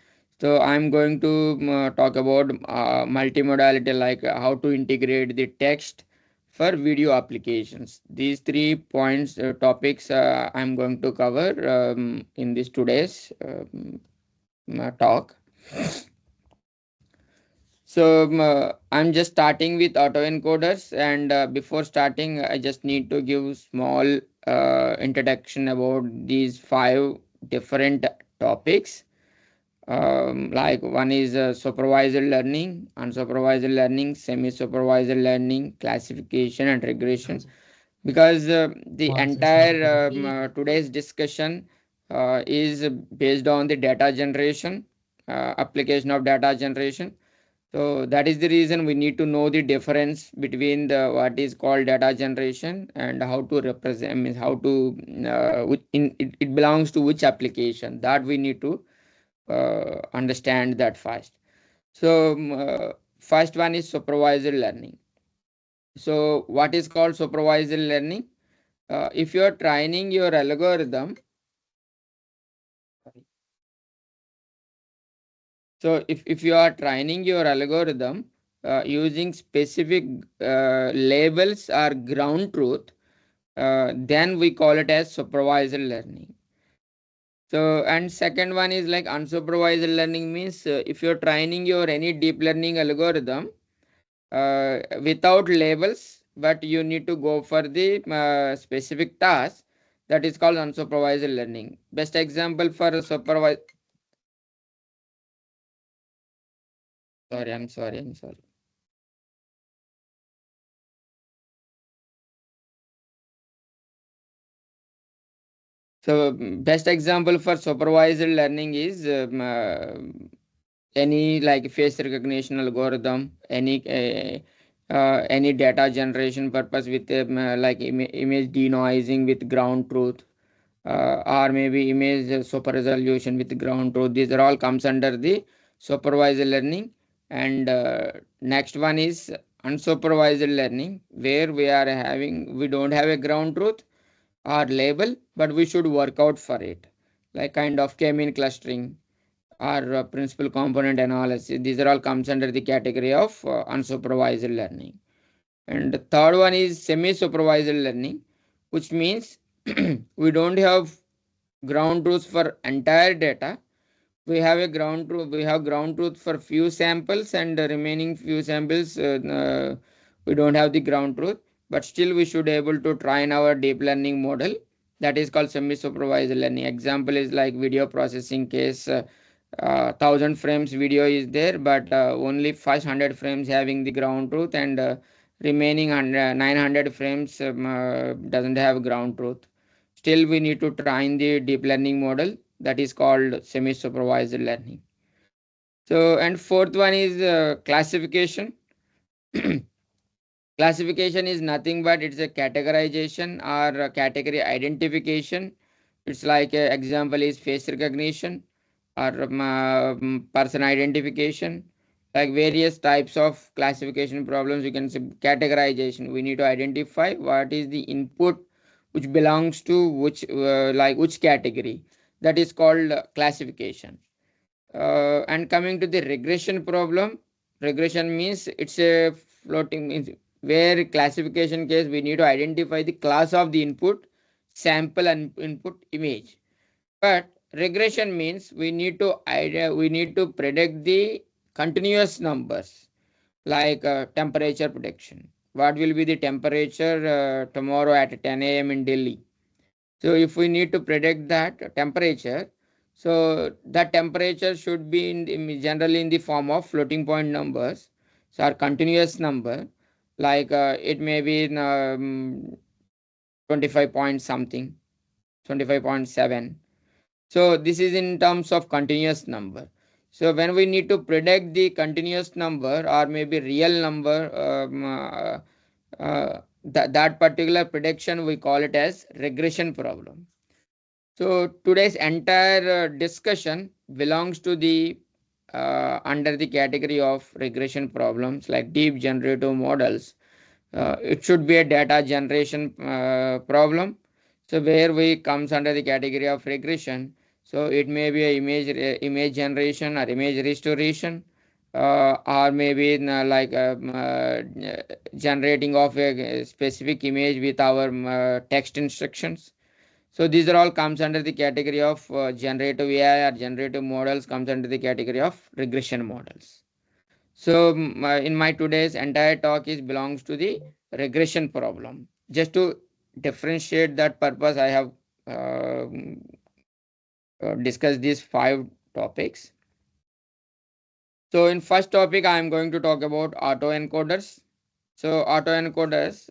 [SPEAKER 7] So I'm going to talk about multimodality, like how to integrate the text for video applications. These 3 points, topics I'm going to cover in this today's talk. So I'm just starting with autoencoders, and before starting, I just need to give small introduction about these 5 different topics. Like one is supervised learning, unsupervised learning, semi-supervised learning, classification, and regression. Because the entire today's discussion is based on the data generation, application of data generation. So that is the reason we need to know the difference between the what is called data generation and how to represent, means how to it belongs to which application, that we need to understand that first. So first one is supervised learning. So what is called supervised learning? If you are training your algorithm, so if you are training your algorithm using specific labels or ground truth, then we call it as supervised learning. So, and second one is like unsupervised learning, means if you're training your any deep learning algorithm without labels, but you need to go for the specific task, that is called unsupervised learning. Best example for supervised. I'm sorry. So best example for supervised learning is any like face recognition algorithm, any data generation purpose with like image denoising with ground truth, or maybe image super resolution with ground truth. These are all comes under the supervised learning. And next one is unsupervised learning, where we don't have a ground truth or label, but we should work out for it, like kind of k-mean clustering or principal component analysis. These are all comes under the category of unsupervised learning. And the third one is semi-supervised learning, which means we don't have ground truth for entire data. We have ground truth for few samples, and the remaining few samples we don't have the ground truth, but still we should able to train our deep learning model. That is called semi supervised learning. Example is like video processing case. 1,000 frames video is there, but only first 100 frames having the ground truth, and remaining 900 frames doesn't have ground truth. Still we need to train the deep learning model, that is called semi supervised learning. So, and fourth one is classification. Classification is nothing but it's a categorization or a category identification. It's like example is face recognition or person identification, like various types of classification problems. You can say categorization. We need to identify what is the input which belongs to which category. That is called classification. And coming to the regression problem, regression means it's a floating means where classification case we need to identify the class of the input, sample and input image. But regression means we need to predict the continuous numbers like temperature prediction. What will be the temperature tomorrow at 10 a.m. in Delhi? So if we need to predict that temperature, so that temperature should be generally in the form of floating point numbers, so our continuous number, like it may be in, 25 point something, 25.7. So this is in terms of continuous number. So when we need to predict the continuous number or maybe real number, that particular prediction we call it as regression problem. So today's entire discussion belongs to the under the category of regression problems like deep generative models. It should be a data generation problem. So where we comes under the category of regression. So it may be a image generation or image restoration, or maybe generating of a specific image with our text instructions. So these are all comes under the category of generative AI or generative models comes under the category of regression models. So in my today's entire talk is belongs to the regression problem. Just to differentiate that purpose, I have uh, discussed these 5 topics. So in first topic, I am going to talk about autoencoders. So autoencoders,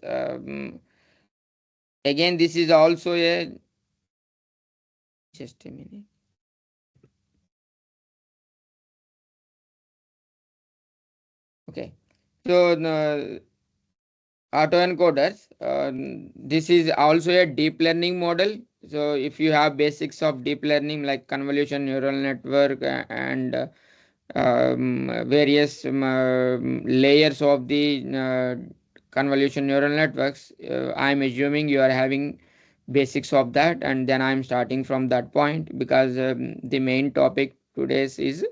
[SPEAKER 7] again, this is also a, just a minute. Okay. So autoencoders, this is also a deep learning model. So if you have basics of deep learning like convolution neural network and various layers of the convolution neural networks, I'm assuming you are having basics of that, and then I'm starting from that point because the main topic today's is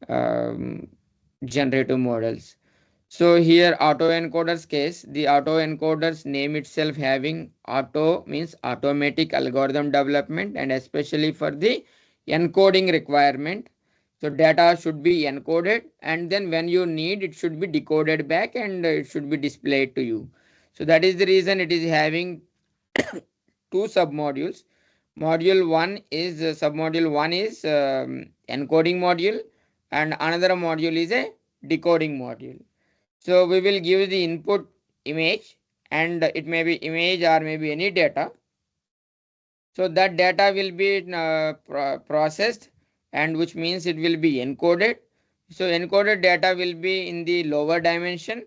[SPEAKER 7] um, generative models. So here autoencoders case, the autoencoders name itself having auto means automatic algorithm development, and especially for the encoding requirement. So data should be encoded, and then when you need it should be decoded back, and it should be displayed to you. So that is the reason it is having 2 submodules. Module 1 is submodule 1 is encoding module, and another module is a decoding module. So we will give the input image, and it may be image or maybe any data. So that data will be processed, and which means it will be encoded. So encoded data will be in the lower dimension,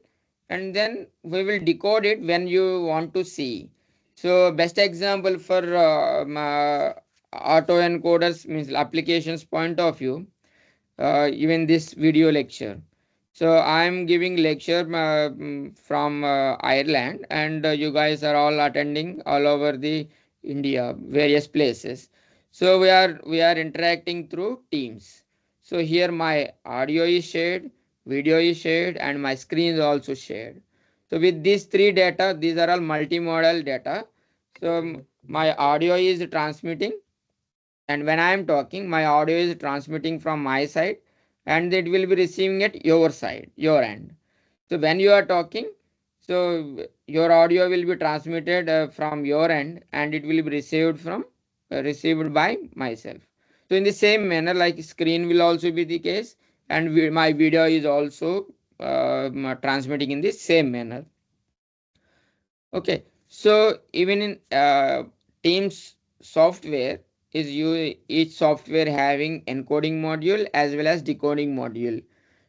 [SPEAKER 7] and then we will decode it when you want to see. So best example for autoencoders means applications point of view, even this video lecture. So I'm giving lecture from Ireland, and you guys are all attending all over the India, various places. So we are interacting through Teams. So here my audio is shared, video is shared, and my screen is also shared. So with these 3 data, these are all multimodal data. So my audio is transmitting, and when I am talking, my audio is transmitting from my side, and it will be receiving at your side, your end. So when you are talking, so your audio will be transmitted from your end, and it will be received by myself. So in the same manner, like screen will also be the case, and my video is also transmitting in the same manner. Okay, so even in Teams software is each software having encoding module as well as decoding module.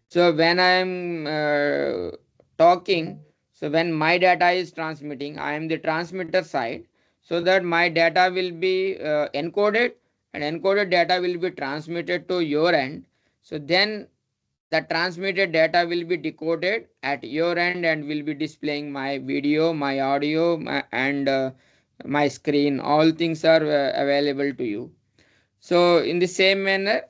[SPEAKER 7] So when I am talking, so when my data is transmitting, I am the transmitter side, so that my data will be encoded, and encoded data will be transmitted to your end. So then the transmitted data will be decoded at your end and will be displaying my video, my audio, and my screen, all things are available to you. So in the same manner,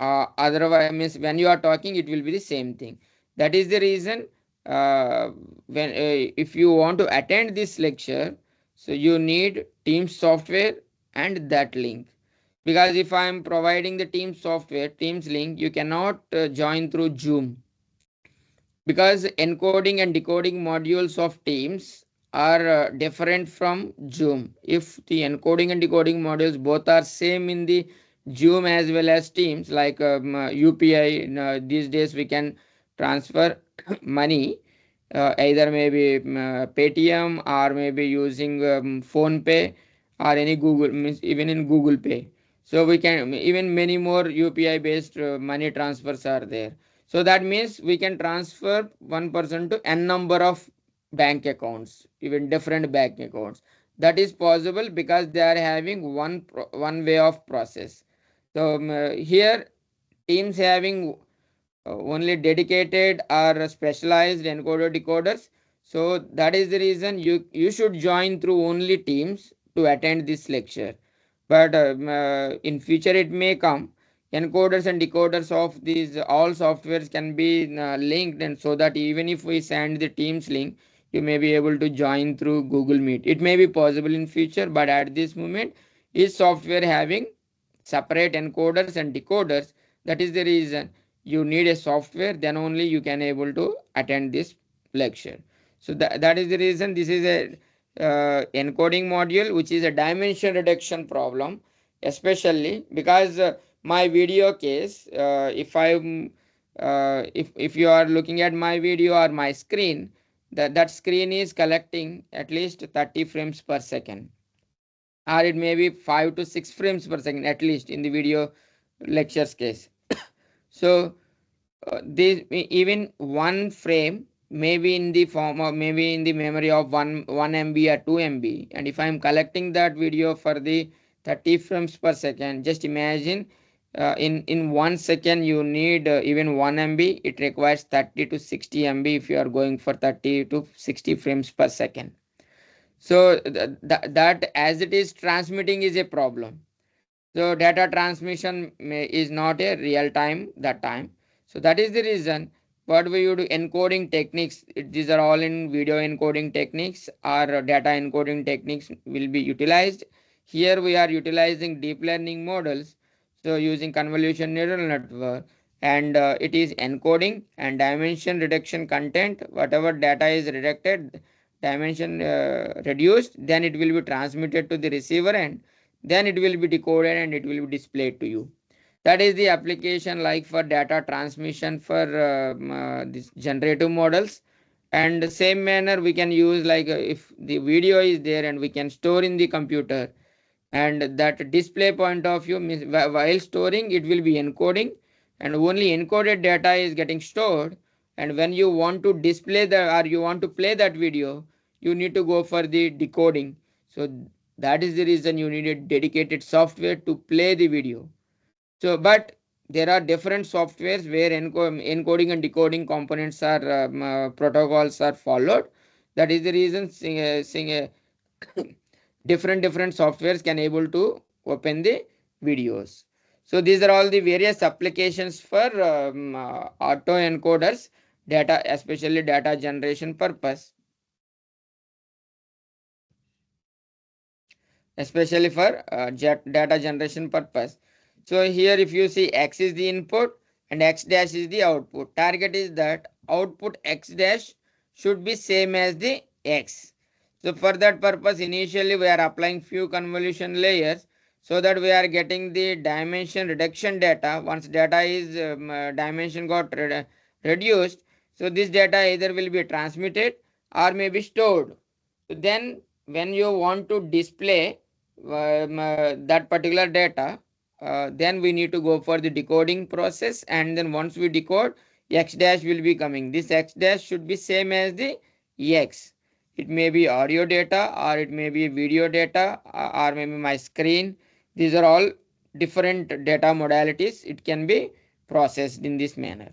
[SPEAKER 7] otherwise means when you are talking, it will be the same thing. That is the reason when if you want to attend this lecture, so you need Teams software and that link. Because if I am providing the Teams software, Teams link, you cannot join through Zoom, because encoding and decoding modules of Teams are different from Zoom. If the encoding and decoding modules both are same in the Zoom as well as Teams, like UPI, these days we can transfer money, either maybe Paytm, or maybe using Phone Pay, or any Google, means even in Google Pay. So we can even many more UPI based money transfers are there. So that means we can transfer one person to n number of bank accounts, even different bank accounts. That is possible because they are having one way of process. So here Teams having only dedicated or specialized encoder decoders. So that is the reason you should join through only Teams to attend this lecture. But in future it may come, encoders and decoders of these all softwares can be linked, and so that even if we send the Teams link, you may be able to join through Google Meet. It may be possible in future, but at this moment, each software having separate encoders and decoders. That is the reason you need a software, then only you can able to attend this lecture. So that is the reason this is a encoding module, which is a dimension reduction problem, especially because my video case, if you are looking at my video or my screen, that screen is collecting at least 30 frames per second, or it may be 5 to 6 frames per second at least in the video lectures case. So this even one frame may be in the form of, maybe in the memory of 1 MB or 2 MB, and if I am collecting that video for the 30 frames per second, just imagine in 1 second you need even 1 MB. It requires 30 to 60 MB if you are going for 30 to 60 frames per second. So that as it is transmitting is a problem. So data transmission is not a real time that time. So that is the reason what we do encoding techniques. These are all in video encoding techniques or data encoding techniques will be utilized. Here we are utilizing deep learning models. So using convolution neural network, and it is encoding and dimension reduction content. Whatever data is reducted, dimension reduced, then it will be transmitted to the receiver end, then it will be decoded and it will be displayed to you. That is the application like for data transmission for this generative models. And the same manner we can use like if the video is there and we can store in the computer, and that display point of view means while storing it will be encoding, and only encoded data is getting stored, and when you want to display the or you want to play that video, you need to go for the decoding. So that is the reason you need a dedicated software to play the video. So but there are different softwares where encoding and decoding components are protocols are followed. That is the reason different softwares can able to open the videos. So these are all the various applications for auto encoders, data, especially data generation purpose, especially for data generation purpose. So here if you see x is the input and x dash is the output. Target is that output x dash should be same as the x. So for that purpose, initially we are applying few convolution layers so that we are getting the dimension reduction data. Once data is dimension got reduced, so this data either will be transmitted or may be stored. So then when you want to display that particular data, then we need to go for the decoding process, and then once we decode, x dash will be coming. This x dash should be same as the x. It may be audio data or it may be video data or maybe my screen. These are all different data modalities. It can be processed in this manner.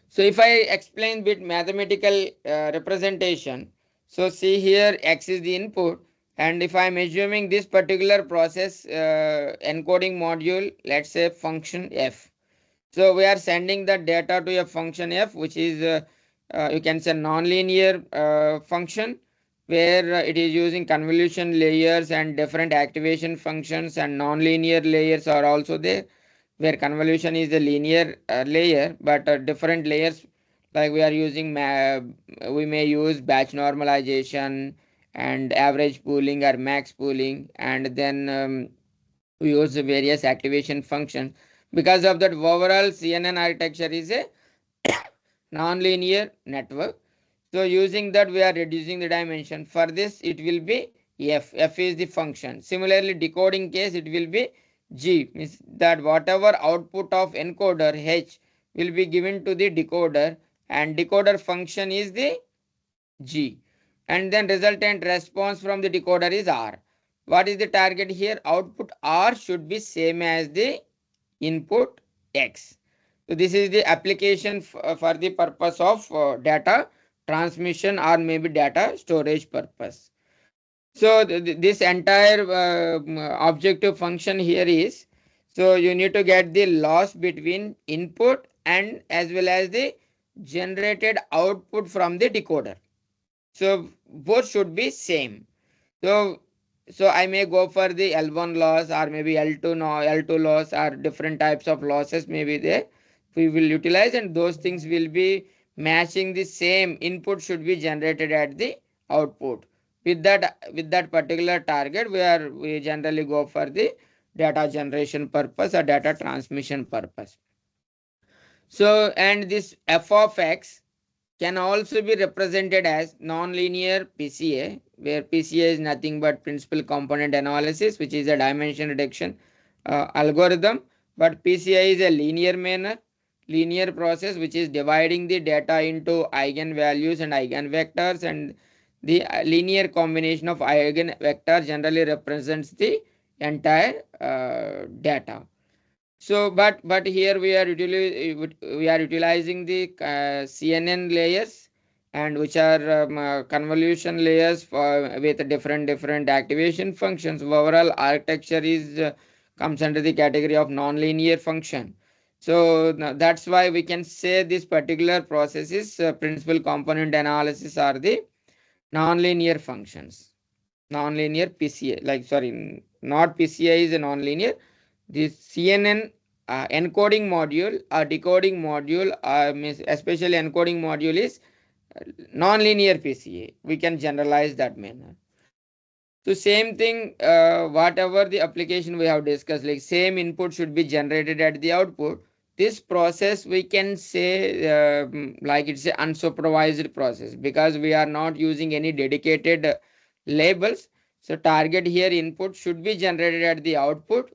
[SPEAKER 7] So if I explain bit mathematical representation, so see here x is the input And if I'm assuming this particular process encoding module, let's say function f. So we are sending the data to a function f, which is you can say nonlinear function, where it is using convolution layers and different activation functions, and nonlinear layers are also there, where convolution is the linear layer, but different layers, like we are using we may use batch normalization and average pooling or max pooling, and then we use the various activation functions. Because of that, overall CNN architecture is a nonlinear network. So using that, we are reducing the dimension. For this, it will be f. F is the function. Similarly, decoding case, it will be g. Means that whatever output of encoder h will be given to the decoder, and decoder function is the g. And then resultant response from the decoder is r. What is the target here? Output r should be same as the input x. So this is the application for the purpose of data transmission or maybe data storage purpose. So this entire objective function here is, so you need to get the loss between input and as well as the generated output from the decoder. So both should be same. So I may go for the L1 loss or maybe L2 no, L2 loss, or different types of losses may be there. We will utilize, and those things will be matching the same input should be generated at the output. With that particular target, we generally go for the data generation purpose or data transmission purpose. So and this f of x can also be represented as nonlinear PCA, where PCA is nothing but principal component analysis, which is a dimension reduction algorithm. But PCA is a linear process, which is dividing the data into eigenvalues and eigenvectors, and the linear combination of eigenvector generally represents the entire data. So, but here we are utilizing the CNN layers, and which are convolution layers for with different activation functions. Overall architecture is comes under the category of nonlinear function. So that's why we can say this particular process is principal component analysis are the nonlinear functions. Nonlinear PCA, like sorry, not PCA is a nonlinear. This CNN encoding module or decoding module, especially encoding module, is non-linear PCA. We can generalize that manner. So same thing, whatever the application we have discussed, like same input should be generated at the output. This process we can say like it's an unsupervised process, because we are not using any dedicated labels. So target here input should be generated at the output.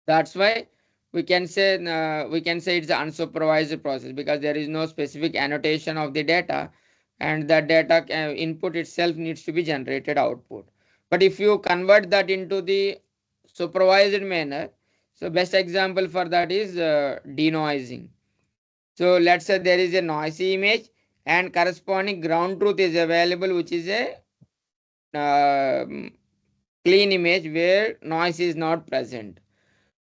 [SPEAKER 7] That's why we can say it's an unsupervised process, because there is no specific annotation of the data, and that data input itself needs to be generated output. But if you convert that into the supervised manner, so best example for that is denoising. So let's say there is a noisy image and corresponding ground truth is available, which is a clean image where noise is not present.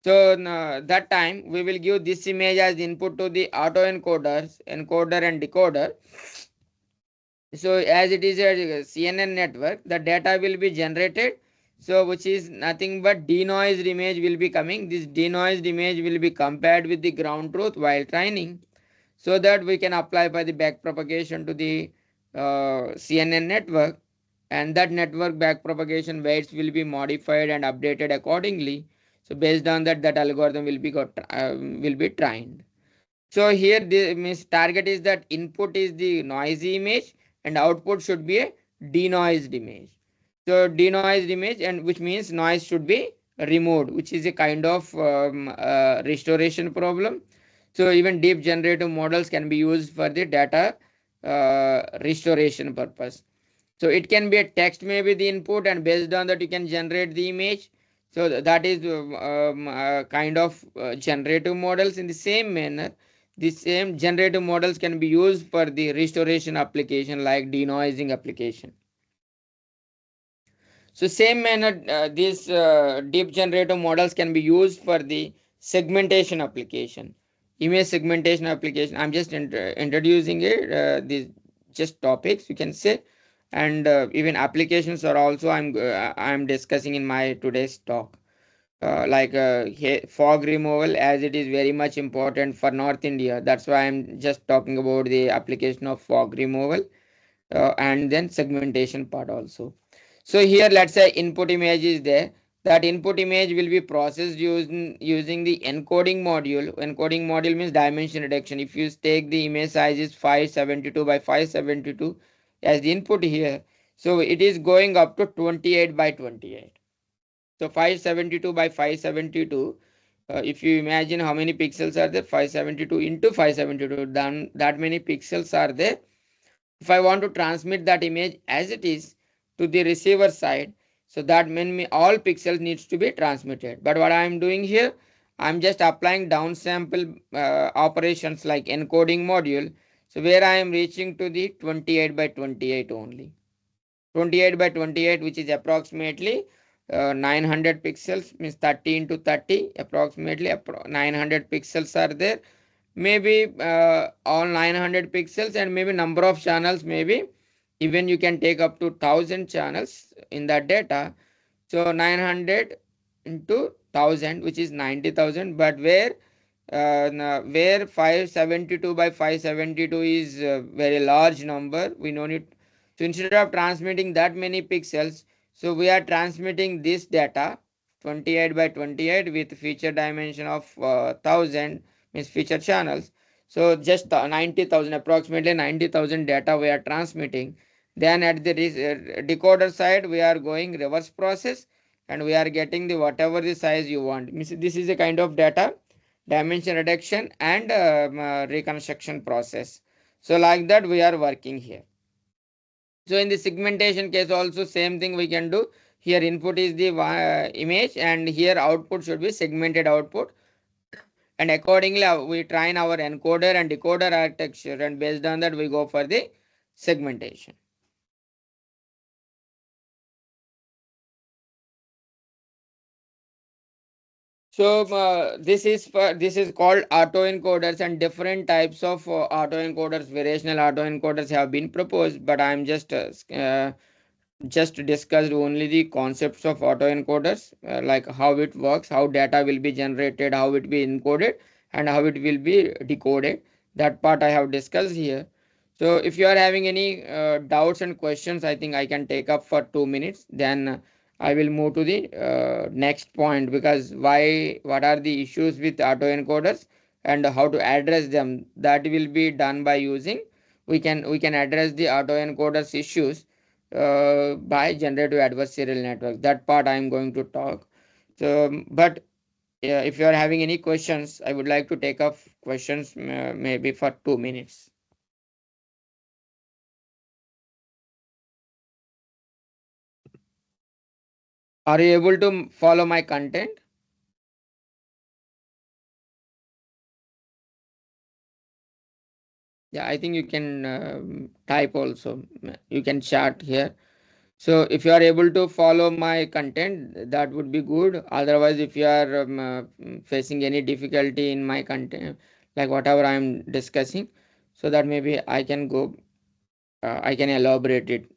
[SPEAKER 7] So that time we will give this image as input to the autoencoders, encoder and decoder. So as it is a CNN network, the data will be generated. So which is nothing but denoised image will be coming. This denoised image will be compared with the ground truth while training, so that we can apply by the back propagation to the CNN network, and that network back propagation weights will be modified and updated accordingly. So based on that, that algorithm will be trained. So here the means target is that input is the noisy image and output should be a denoised image. So denoised image, and which means noise should be removed, which is a kind of restoration problem. So even deep generative models can be used for the data restoration purpose. So it can be a text, maybe the input, and based on that you can generate the image. So that is kind of generative models. In the same manner, the same generative models can be used for the restoration application, like denoising application. So same manner, these deep generative models can be used for the segmentation application, image segmentation application. I'm just introducing it, these just topics you can say, and even applications are also I'm discussing in my today's talk. Fog removal, as it is very much important for North India. That's why I'm just talking about the application of fog removal, and then segmentation part also. So here let's say input image is there. That input image will be processed using the encoding module. Encoding module means dimension reduction. If you take the image size is 572 by 572 as the input here, so it is going up to 28 by 28. So 572 by 572, if you imagine how many pixels are there, 572 into 572, then that many pixels are there. If I want to transmit that image as it is to the receiver side, so that means all pixels needs to be transmitted. But what I am doing here, I'm just applying downsample operations like encoding module. So where I am reaching to the 28 by 28 only. 28 by 28, which is approximately 900 pixels, means 30 into 30, approximately 900 pixels are there. Maybe all 900 pixels, and maybe number of channels, maybe even you can take up to 1000 channels in that data. So 900 into 1000, which is 90,000. But where 572 by 572 is a very large number, we know it. So instead of transmitting that many pixels, so we are transmitting this data 28 by 28 with feature dimension of 1000, means feature channels. So just 90,000, approximately 90,000 data we are transmitting. Then at the decoder side, we are going reverse process, and we are getting the whatever the size you want. This is a kind of data dimension reduction and reconstruction process. So like that we are working here. So in the segmentation case also same thing we can do. Here input is the image, and here output should be segmented output, and accordingly we train our encoder and decoder architecture, and based on that we go for the segmentation. So this is called autoencoders, and different types of autoencoders, variational autoencoders have been proposed, but I am just discussed only the concepts of autoencoders, like how it works, how data will be generated, how it will be encoded, and how it will be decoded. That part I have discussed here. So if you are having any doubts and questions, I think I can take up for 2 minutes. Then I will move to the next point, because what are the issues with autoencoders and how to address them. That will be done by using, we can address the autoencoders issues by generative adversarial network. That part I am going to talk. So, but if you are having any questions, I would like to take up questions maybe for 2 minutes. Are you able to follow my content? Yeah, I think you can type also. You can chat here. So if you are able to follow my content, that would be good. Otherwise, if you are facing any difficulty in my content, like whatever I am discussing, so that maybe I can go, I can elaborate it.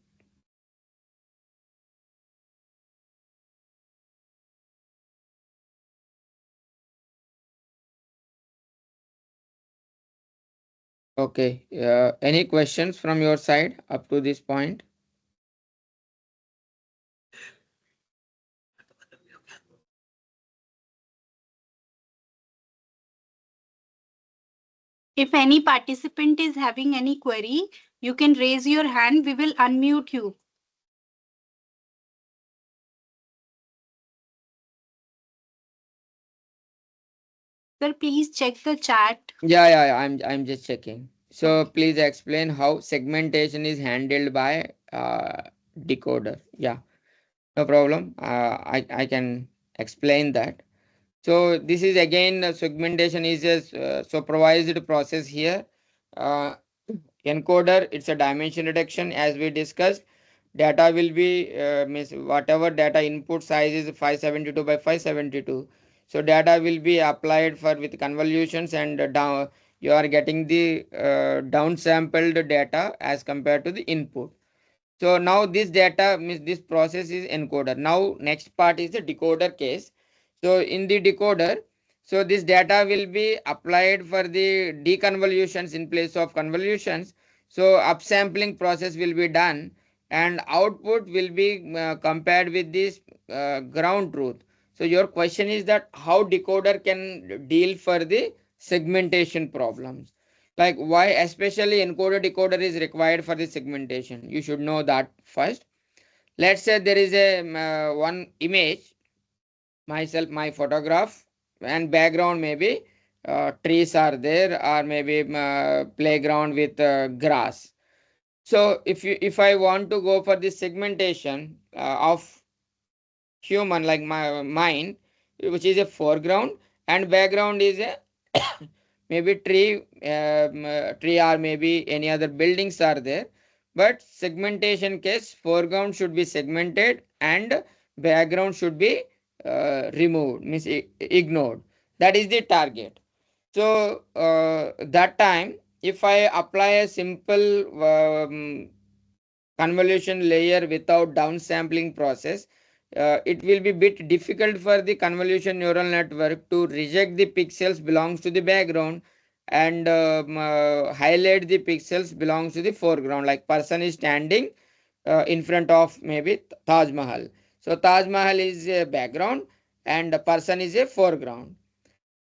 [SPEAKER 7] Okay. Any questions from your side up to this point?
[SPEAKER 10] If any participant is having any query, you can raise your hand. We will unmute you. Sir, please check the chat.
[SPEAKER 7] Yeah. I'm just checking. So please explain how segmentation is handled by decoder. Yeah, no problem. I can explain that. So this is again segmentation is a supervised process here. Uh, Encoder, it's a dimension reduction as we discussed. data will be means whatever data input size is 572 by 572. So data will be applied for with convolutions, and down you are getting the downsampled data as compared to the input. So now this data means this process is encoder. Now next part is the decoder case. So in the decoder, so this data will be applied for the deconvolutions in place of convolutions. So upsampling process will be done, and output will be compared with this ground truth. So your question is that how decoder can deal for the segmentation problems, like why especially encoder decoder is required for the segmentation. You should know that first. Let's say there is a one image, myself, my photograph, and background maybe trees are there, or maybe playground with grass. So if I want to go for the segmentation of human, like my mind, which is a foreground, and background is a maybe tree, or maybe any other buildings are there. But segmentation case, foreground should be segmented and background should be removed, means ignored. That is the target. So that time, if I apply a simple convolution layer without downsampling process, it will be bit difficult for the convolution neural network to reject the pixels belongs to the background and highlight the pixels belongs to the foreground. Like person is standing in front of maybe Taj Mahal. So Taj Mahal is a background and the person is a foreground.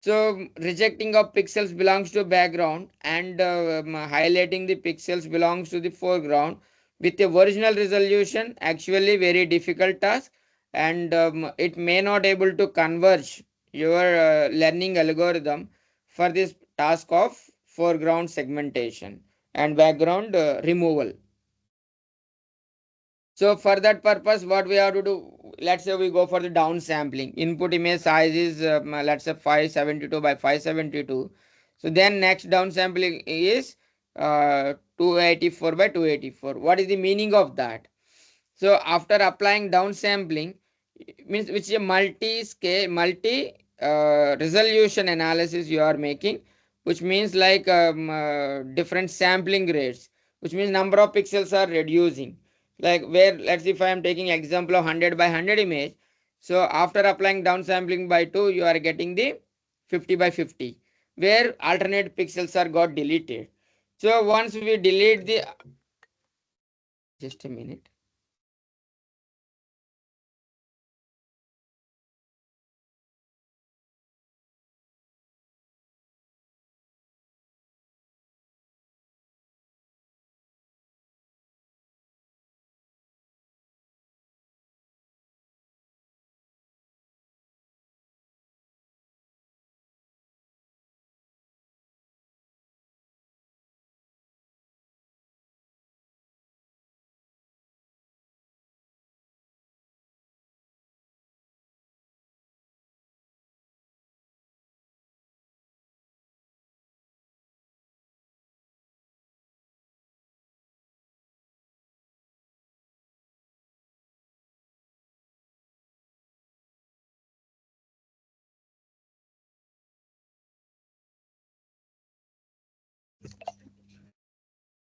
[SPEAKER 7] So rejecting of pixels belongs to background and highlighting the pixels belongs to the foreground with a original resolution actually very difficult task, and it may not able to converge your learning algorithm for this task of foreground segmentation and background removal. So for that purpose, what we have to do, let's say we go for the downsampling. Input image size is let's say 572 by 572. So then next downsampling is 284 by 284. What is the meaning of that? So after applying downsampling, means which is a multi-scale, resolution analysis you are making, which means like different sampling rates, which means number of pixels are reducing. Like where, let's say if I am taking example of 100 by 100 image, so after applying downsampling by 2, you are getting the 50 by 50, where alternate pixels are got deleted. So once we delete the, just a minute.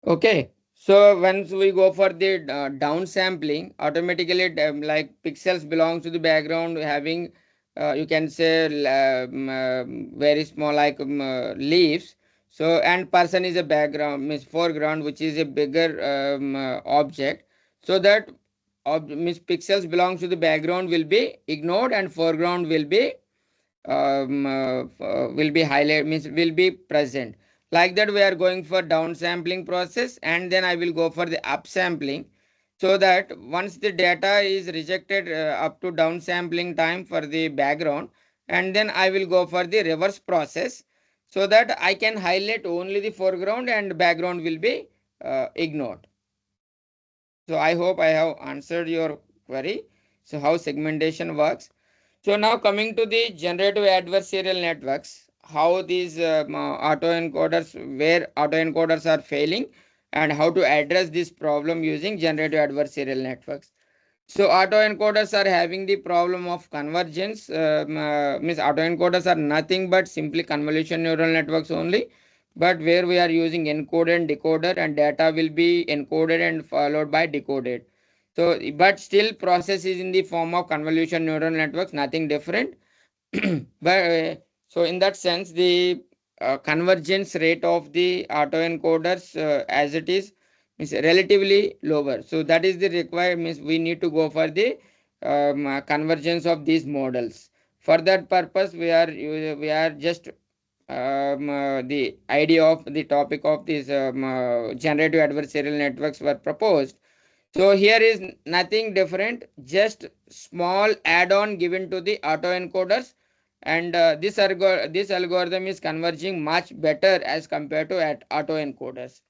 [SPEAKER 7] Okay, so once we go for the down sampling, automatically like pixels belongs to the background having you can say very small like leaves. So and person is a background means foreground, which is a bigger object. So that means pixels belongs to the background will be ignored and foreground will be highlight means will be present. Like that we are going for downsampling process, and then I will go for the upsampling, so that once the data is rejected up to downsampling time for the background, and then I will go for the reverse process, so that I can highlight only the foreground and background will be ignored. So I hope I have answered your query. So how segmentation works. So now coming to the generative adversarial networks, how these autoencoders, where autoencoders are failing, and how to address this problem using generative adversarial networks. So autoencoders are having the problem of convergence. Means autoencoders are nothing but simply convolution neural networks only, but where we are using encoder and decoder, and data will be encoded and followed by decoded. So, but still process is in the form of convolution neural networks, nothing different. But so in that sense, the convergence rate of the autoencoders as it is relatively lower. So that is the required, means we need to go for the convergence of these models. For that purpose, we are just the idea of the topic of these generative adversarial networks were proposed. So here is nothing different, just small add-on given to the autoencoders, and this algorithm is converging much better as compared to at autoencoders.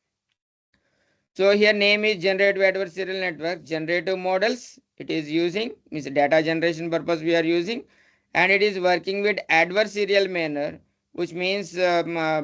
[SPEAKER 7] So here name is generative adversarial network, generative models it is using, means data generation purpose we are using, and it is working with adversarial manner, which means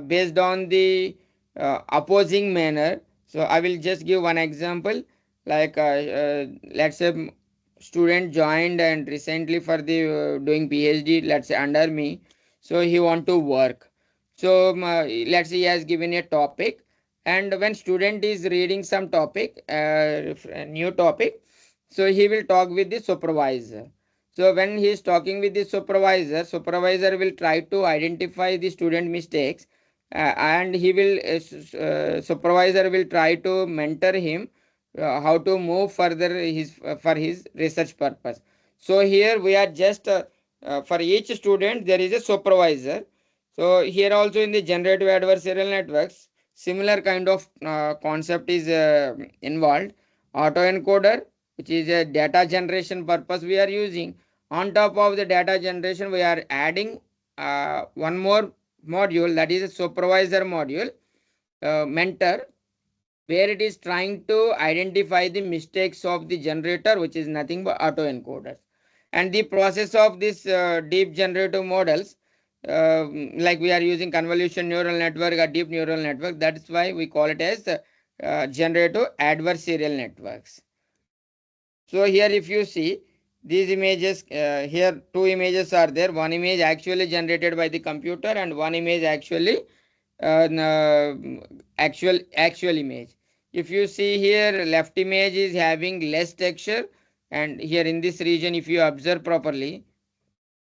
[SPEAKER 7] based on the opposing manner. So I will just give one example, like let's say student joined and recently for the doing PhD, let's say under me, so he want to work. So let's say he has given a topic, and when student is reading some topic, a new topic, so he will talk with the supervisor. So when he is talking with the supervisor will try to identify the student mistakes, and he will supervisor will try to mentor him how to move further his for his research purpose. So here we are just for each student there is a supervisor. So here also in the generative adversarial networks, similar kind of concept is involved. Autoencoder, which is a data generation purpose we are using. On top of the data generation, we are adding one more module, that is a supervisor module, mentor, where it is trying to identify the mistakes of the generator, which is nothing but autoencoders. And the process of this deep generative models, like we are using convolution neural network or deep neural network, that's why we call it as generative adversarial networks. So here if you see these images, here two images are there. One image actually generated by the computer and one image actually actual image. If you see here, left image is having less texture, and here in this region if you observe properly,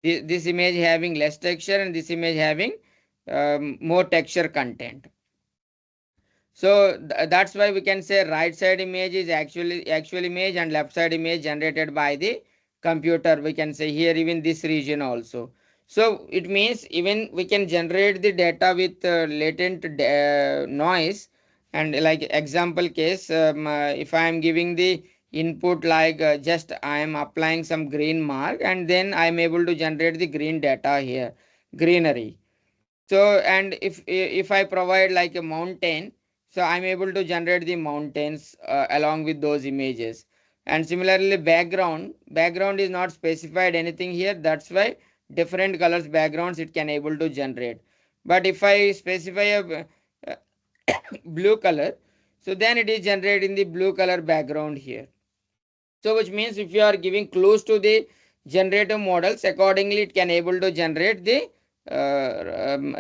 [SPEAKER 7] this image having less texture and this image having more texture content. So that's why we can say right side image is actually actual image and left side image generated by the computer. We can say here even this region also. So it means even we can generate the data with latent noise. And like example case, if I am giving the input like just I am applying some green mark, and then I am able to generate the green data here, greenery. So and if I provide like a mountain, so I'm able to generate the mountains along with those images. And similarly background is not specified anything here, that's why different colors backgrounds it can able to generate. But if I specify a blue color, so then it is generating the blue color background here. So which means if you are giving clues to the generative models, accordingly it can able to generate the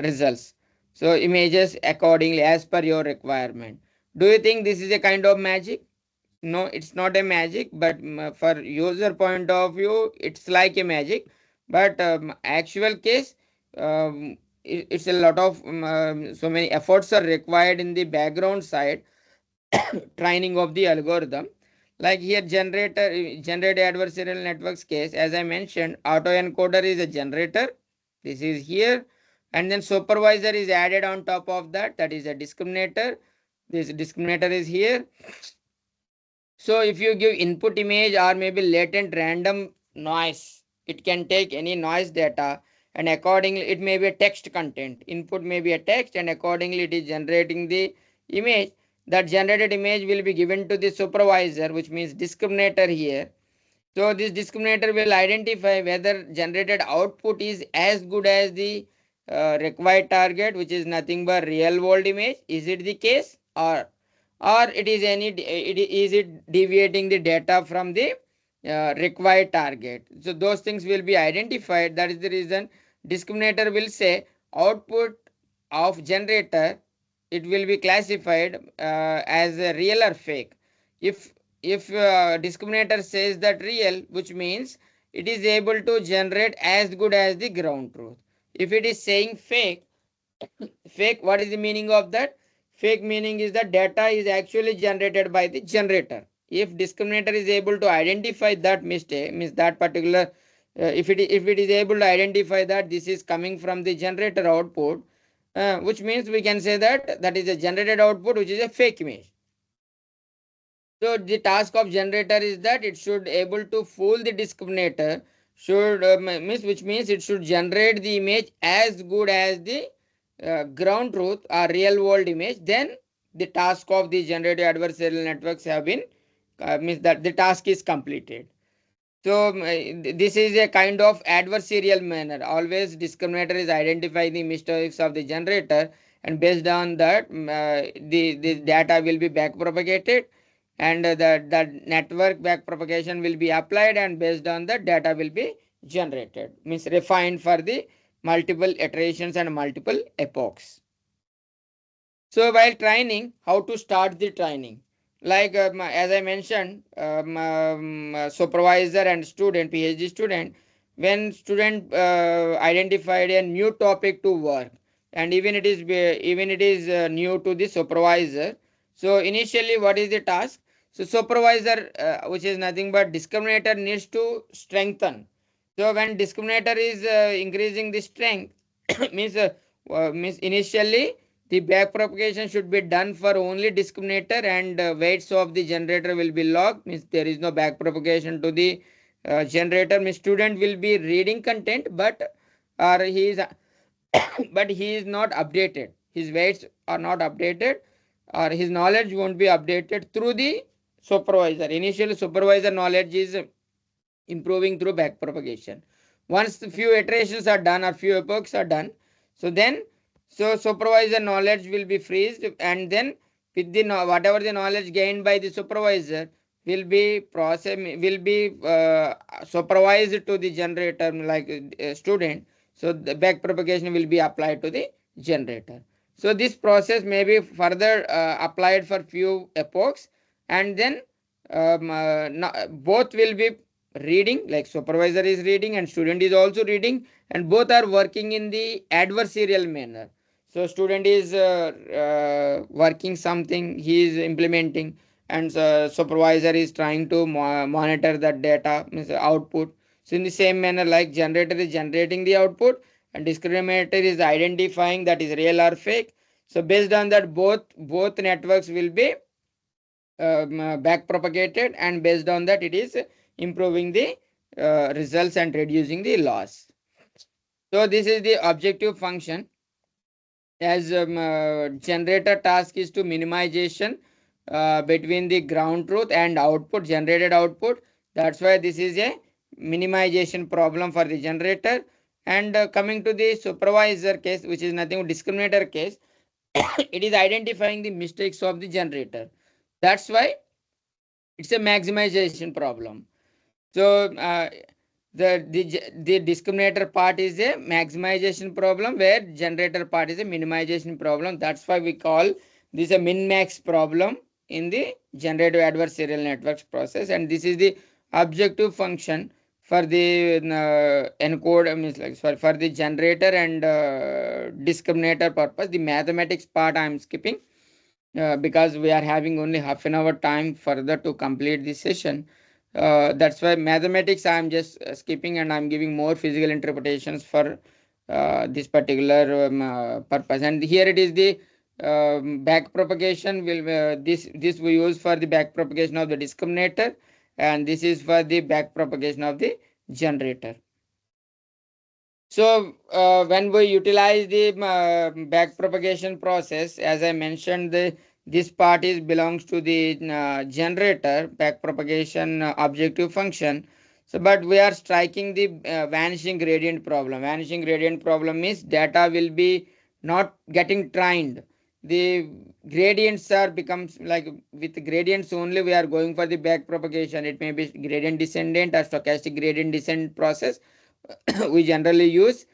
[SPEAKER 7] results. So images accordingly as per your requirement. Do you think this is a kind of magic? No, it's not a magic, but for user point of view, it's like a magic. But actual case, it's a lot of so many efforts are required in the background side training of the algorithm. Like here generated adversarial networks case, as I mentioned, autoencoder is a generator, this is here, and then supervisor is added on top of that, that is a discriminator, this discriminator is here. So if you give input image or maybe latent random noise, it can take any noise data, and accordingly it may be a text content. Input may be a text, and accordingly it is generating the image. That generated image will be given to the supervisor, which means discriminator here. So this discriminator will identify whether generated output is as good as the required target, which is nothing but real world image. Is it the case, or or it is is it deviating the data from the required target. So those things will be identified. That is the reason discriminator will say output of generator, it will be classified as a real or fake. If discriminator says that real, which means it is able to generate as good as the ground truth. If it is saying fake, what is the meaning of that? Fake meaning is that data is actually generated by the generator. If discriminator is able to identify that mistake, means that particular, if it is able to identify that this is coming from the generator output, which means we can say that that is a generated output, which is a fake image. So the task of generator is that it should able to fool the discriminator, should means, which means it should generate the image as good as the ground truth or real world image. Then the task of the generative adversarial networks have been means that the task is completed. So this is a kind of adversarial manner. Always discriminator is identifying the mistakes of the generator, and based on that the data will be back propagated, and the network back propagation will be applied, and based on that data will be generated, means refined for the multiple iterations and multiple epochs. So while training, how to start the training? Like as I mentioned, supervisor and student, PhD student, when student identified a new topic to work, and even it is new to the supervisor. So initially, what is the task? So supervisor, which is nothing but discriminator, needs to strengthen. So when discriminator is increasing the strength, means means initially the back propagation should be done for only discriminator, and weights of the generator will be logged, means there is no back propagation to the generator. Means student will be reading content, but or he is but he is not updated. His weights are not updated, or his knowledge won't be updated through the supervisor. Initially, supervisor knowledge is improving through back propagation. Once the few iterations are done or few epochs are done, so then supervisor knowledge will be freezed, and then with the whatever the knowledge gained by the supervisor will be supervised to the generator, like student. So the back propagation will be applied to the generator. So this process may be further applied for few epochs, and then both will be reading, like supervisor is reading and student is also reading, and both are working in the adversarial manner. So student is working something, he is implementing, and supervisor is trying to monitor that data, means output. So in the same manner, like generator is generating the output, and discriminator is identifying that is real or fake. So based on that, both networks will be back propagated, and based on that it is improving the results and reducing the loss. So this is the objective function. As generator task is to minimization between the ground truth and output, generated output. That's why this is a minimization problem for the generator. And coming to the supervisor case, which is nothing but discriminator case, it is identifying the mistakes of the generator. That's why it's a maximization problem. So the discriminator part is a maximization problem, where generator part is a minimization problem. That's why we call this a min-max problem in the generative adversarial networks process. And this is the objective function for the encode, means like for the generator and discriminator purpose. The mathematics part I am skipping because we are having only half an hour time further to complete this session. That's why mathematics I am just skipping, and I'm giving more physical interpretations for this particular purpose. And here it is the back propagation. Will this we use for the back propagation of the discriminator, and this is for the back propagation of the generator. So when we utilize the back propagation process, as I mentioned, this part is belongs to the generator back propagation objective function. So, but we are striking the vanishing gradient problem. Vanishing gradient problem means data will be not getting trained. the gradients are becomes like with gradients only we are going for the back propagation. It may be gradient descendant or stochastic gradient descent process we generally use.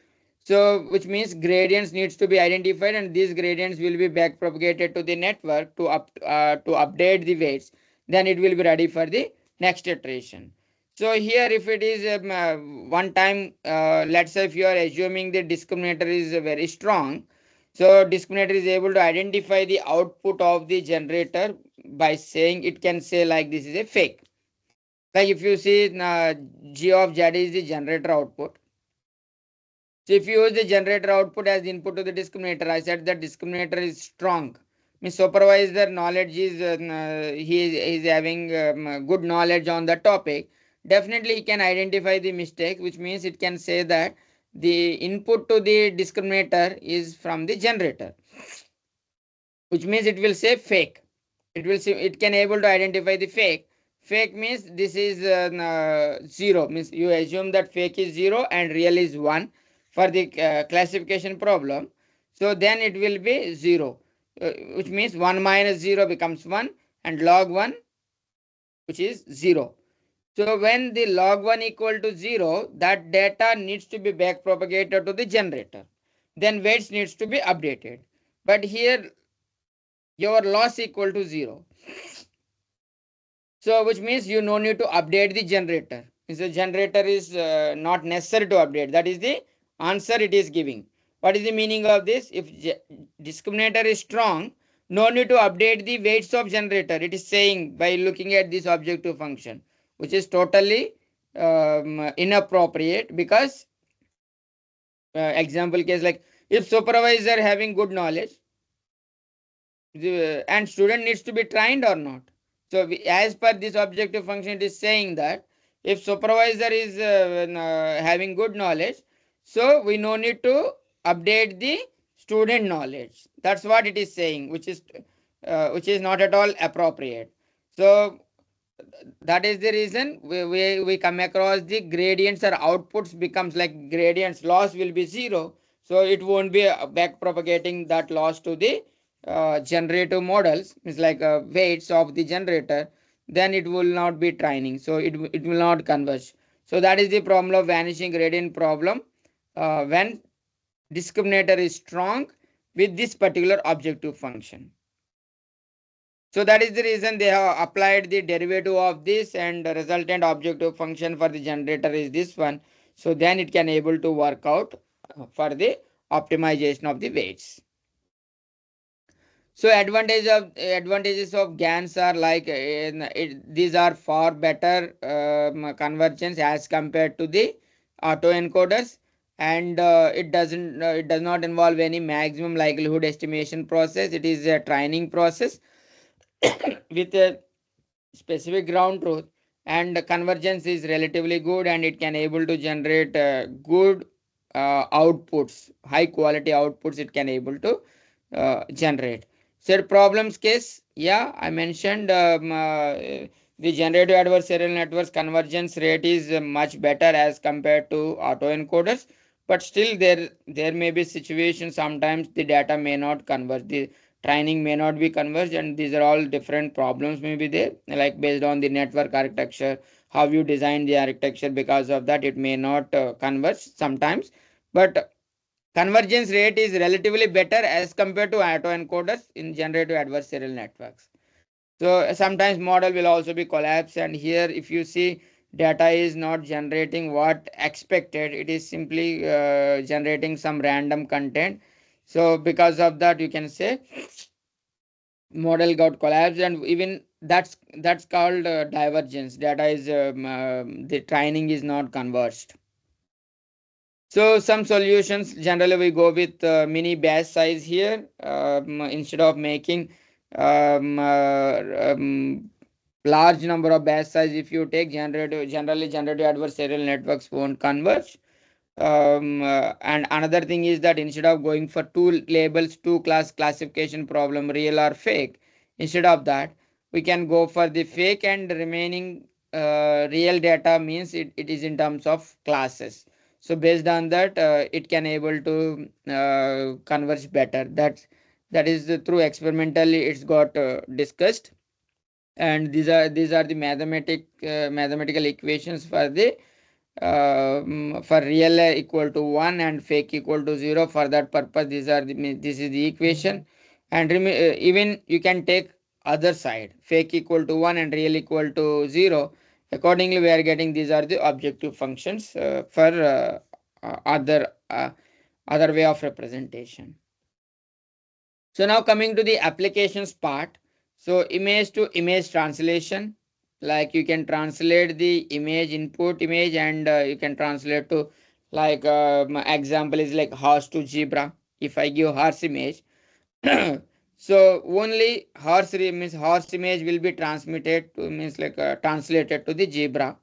[SPEAKER 7] So which means gradients needs to be identified, and these gradients will be back propagated to the network to update the weights. Then it will be ready for the next iteration. So here if it is one time, let's say if you are assuming the discriminator is very strong, so discriminator is able to identify the output of the generator by saying, it can say like this is a fake. Like if you see G of Z is the generator output. So if you use the generator output as input to the discriminator, I said that discriminator is strong. Means supervisor knowledge is he is having good knowledge on the topic. Definitely he can identify the mistake, which means it can say that the input to the discriminator is from the generator, which means it will say fake. It will say, it can able to identify the fake. Fake means this is 0, means you assume that fake is 0 and real is 1 for the classification problem. So then it will be 0, which means 1 minus 0 becomes 1 and log 1, which is 0. So when the log 1 equal to 0, that data needs to be back propagated to the generator. Then weights needs to be updated. But here your loss equal to 0. So which means you no need to update the generator. Means the generator is not necessary to update. That is the answer it is giving. What is the meaning of this? If discriminator is strong, no need to update the weights of generator. It is saying by looking at this objective function, which is totally inappropriate, because example case like if supervisor having good knowledge, and student needs to be trained or not. So as per this objective function, it is saying that if supervisor is having good knowledge, so we no need to update the student knowledge. That's what it is saying, which is not at all appropriate. So that is the reason we come across the gradients or outputs becomes like gradients loss will be 0. So it won't be back propagating that loss to the generative models. It's like weights of the generator. Then it will not be training. So it will not converge. So that is the problem of vanishing gradient problem when discriminator is strong with this particular objective function. So that is the reason they have applied the derivative of this, and the resultant objective function for the generator is this one. So then it can able to work out for the optimization of the weights. So advantages of GANs are like these are far better convergence as compared to the autoencoders, and it does not involve any maximum likelihood estimation process. It is a training process with a specific ground truth, and the convergence is relatively good, and it can able to generate good outputs, high quality outputs it can able to generate. So problems case, yeah, I mentioned the generative adversarial networks convergence rate is much better as compared to autoencoders, but still there may be situations sometimes the data may not converge, the training may not be converged, and these are all different problems may be there, like based on the network architecture, how you design the architecture. Because of that it may not converge sometimes, but convergence rate is relatively better as compared to autoencoders in generative adversarial networks. So sometimes model will also be collapsed, and here if you see data is not generating what expected, it is simply generating some random content. So because of that you can say model got collapsed, and even that's called divergence. Data is the training is not converged. So some solutions, generally we go with mini batch size here, instead of making um, uh, um, large number of batch size. If you take generally generative adversarial networks won't converge. And another thing is that instead of going for two labels, two classification problem, real or fake, instead of that we can go for the fake, and remaining real data means it is in terms of classes. So based on that it can able to converge better. That is through experimentally it's got discussed, and these are the mathematical equations for the for real equal to 1 and fake equal to 0. For that purpose, this is the equation. And even you can take other side, fake equal to 1 and real equal to 0. Accordingly, we are getting these are the objective functions for other way of representation. So now coming to the applications part. So image to image translation, like you can translate the image, input image, and you can translate to, like my example is like horse to zebra. If I give horse image, so only means horse image will be transmitted to, means like translated to the zebra.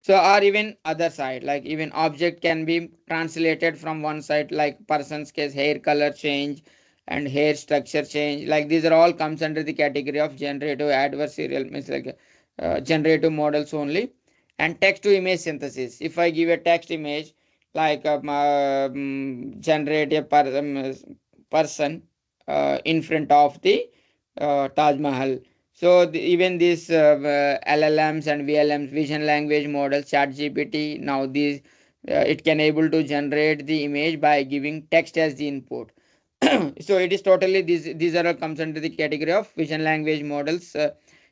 [SPEAKER 7] So, or even other side, like even object can be translated from one side, like person's case, hair color change and hair structure change. Like these are all comes under the category of generative adversarial, means like generative models only. And text to image synthesis. If I give a text image, like generate a person in front of the Taj Mahal. So even these LLMs and VLMs, vision language models, ChatGPT, now these it can able to generate the image by giving text as the input. So it is totally these are all comes under the category of vision language models.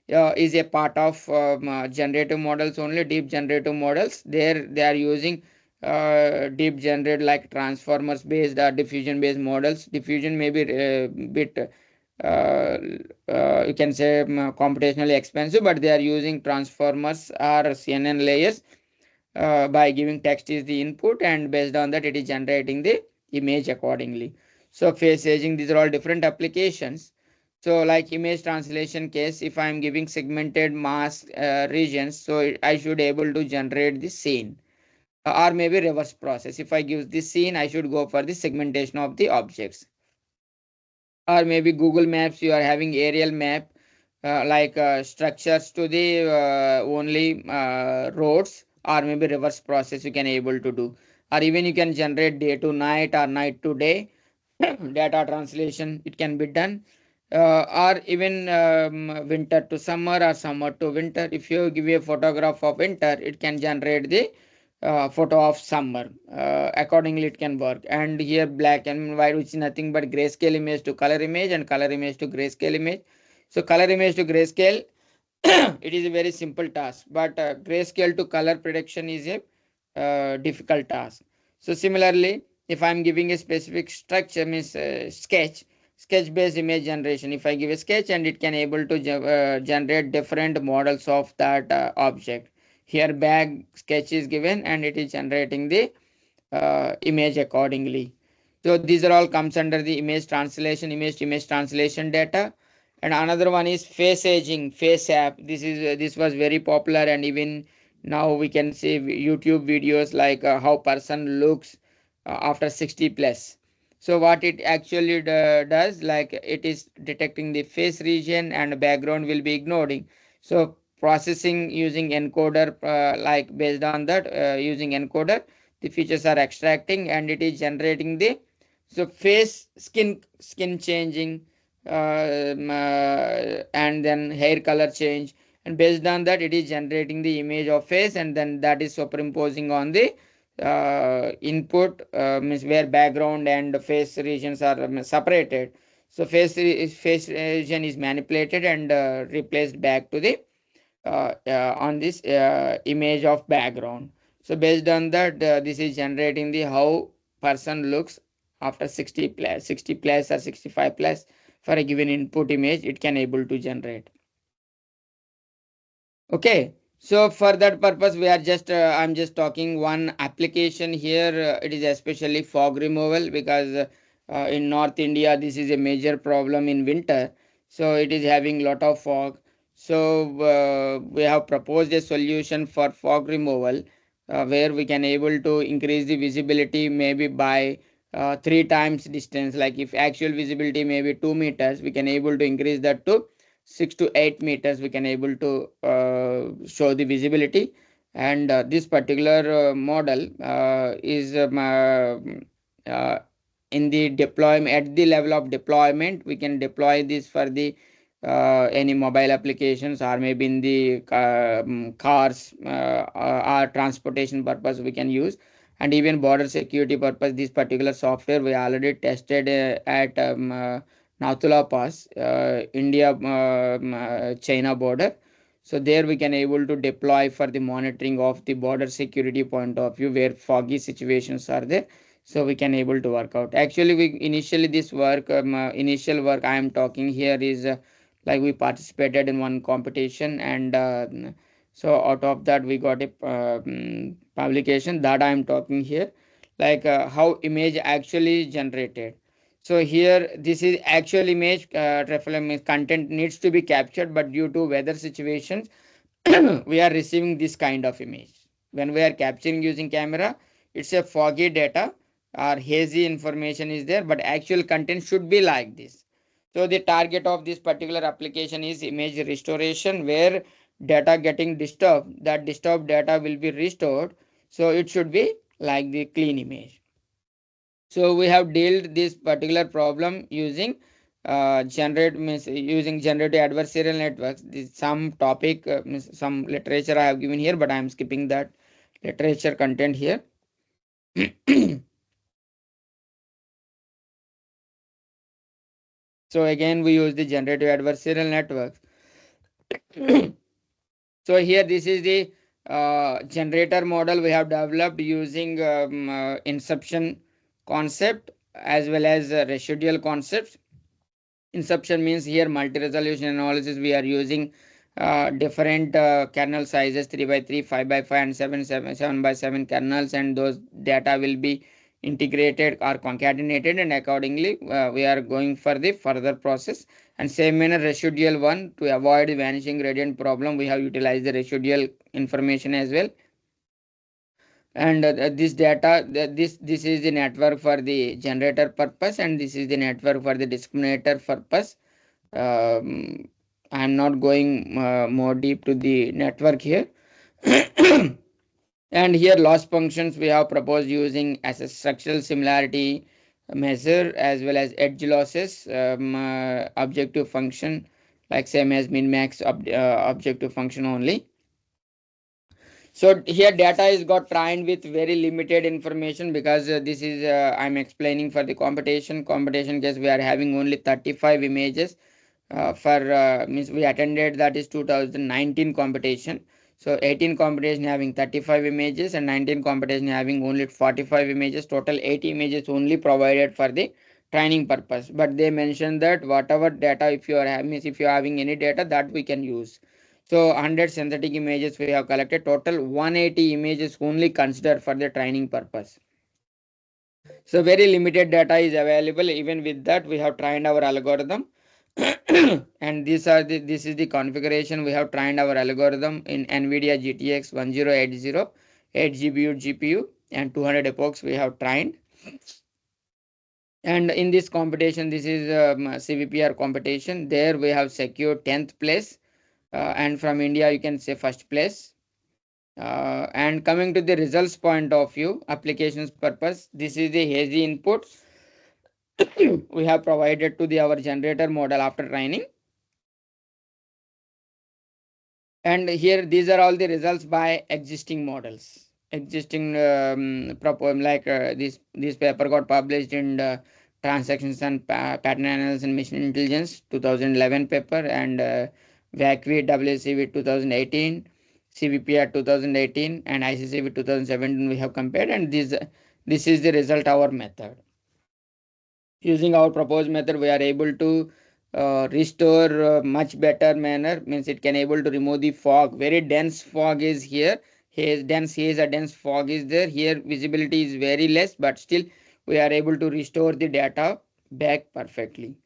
[SPEAKER 7] Is a part of generative models only, deep generative models. There they are using deep generate like transformers based or diffusion based models. Diffusion may be bit uh, you can say computationally expensive, but they are using transformers or CNN layers by giving text is the input, and based on that it is generating the image accordingly. So face aging, these are all different applications. So like image translation case, if I am giving segmented mask regions, so I should able to generate the scene, or maybe reverse process. If I give the scene, I should go for the segmentation of the objects. Or maybe Google Maps, you are having aerial map, like structures to the only roads, or maybe reverse process you can able to do. Or even you can generate day to night or night to day. Data translation it can be done. Or even winter to summer or summer to winter. If you give a photograph of winter, it can generate the photo of summer. Accordingly it can work. And here black and white, which is nothing but grayscale image to color image, and color image to grayscale image. So color image to grayscale it is a very simple task, but grayscale to color prediction is a difficult task. So similarly, if I'm giving a specific structure, means sketch based image generation, if I give a sketch and it can able to generate different models of that object. Here bag sketch is given and it is generating the image accordingly. So these are all comes under the image translation, image to image translation data. And another one is face aging, face app. This was very popular, and even now we can see YouTube videos like how person looks after 60 plus. So what it actually does, like it is detecting the face region and background will be ignoring. So processing using encoder, like based on that using encoder, the features are extracting and it is generating the, so face skin changing, and then hair color change, and based on that it is generating the image of face, and then that is superimposing on the input, means where background and face regions are separated. So face region is manipulated and replaced back to the on this image of background. So based on that, this is generating the how person looks after 60 plus or 65 plus for a given input image it can able to generate. Okay, so for that purpose, we are just I'm just talking one application here. It is especially fog removal, because in North India this is a major problem in winter. So it is having lot of fog. So we have proposed a solution for fog removal, where we can able to increase the visibility maybe by three times distance. Like if actual visibility may be 2 meters, we can able to increase that to 6 to 8 meters. We can able to show the visibility. And this particular model is uh, in the deployment, at the level of deployment, we can deploy this for the any mobile applications, or maybe in the cars or transportation purpose we can use. And even border security purpose, this particular software we already tested at Nathula Pass, India China border. So there we can able to deploy for the monitoring of the border security point of view, where foggy situations are there. So we can able to work out. Actually, we initially this work, initial work I am talking here is like we participated in one competition, and so out of that we got a publication that I am talking here, like how image actually generated. So here this is actual image, content needs to be captured, but due to weather situations we are receiving this kind of image. When we are capturing using camera, it's a foggy data or hazy information is there, but actual content should be like this. So the target of this particular application is image restoration, where data getting disturbed, that disturbed data will be restored. So it should be like the clean image. So we have dealt this particular problem using using generative adversarial networks. This some topic, some literature I have given here, but I am skipping that literature content here. So again, we use the generative adversarial networks. So here this is the generator model we have developed using inception concept as well as residual concepts. Inception means here multi-resolution analysis. We are using different kernel sizes, 3 by 3, 5 by 5, and 7 by 7 kernels, and those data will be integrated or concatenated, and accordingly we are going for the further process. And same manner residual one, to avoid the vanishing gradient problem, we have utilized the residual information as well. And this data, this is the network for the generator purpose, and this is the network for the discriminator purpose. I am not going more deep to the network here. And here loss functions we have proposed using as a structural similarity measure, as well as edge losses, objective function, like same as min max objective function only. So here data is got trained with very limited information, because this is I'm explaining for the competition case we are having only 35 images for means we attended, that is 2019 competition. So 18 competition having 35 images and 19 competition having only 45 images, total 80 images only provided for the training purpose. But they mentioned that whatever data, if you are having, if you are having any data, that we can use. So 100 synthetic images we have collected, total 180 images only considered for the training purpose. So very limited data is available. Even with that, we have trained our algorithm. And this is the configuration we have trained our algorithm in NVIDIA GTX 1080, 8 GBU GPU, and 200 epochs we have trained. And in this competition, this is CVPR competition. There we have secured 10th place. And from India, you can say first place. And coming to the results point of view, applications purpose, this is the hazy input we have provided to the our generator model after training. And here these are all the results by existing models, existing like this paper got published in transactions and pattern analysis and machine intelligence 2011 paper, and VACV WCV 2018, CVPR 2018, and ICCV 2017 we have compared. And this is the result our method. Using our proposed method, we are able to restore much better manner, means it can able to remove the fog. Very dense fog is here, dense haze or dense fog is there. Here visibility is very less, but still we are able to restore the data back perfectly.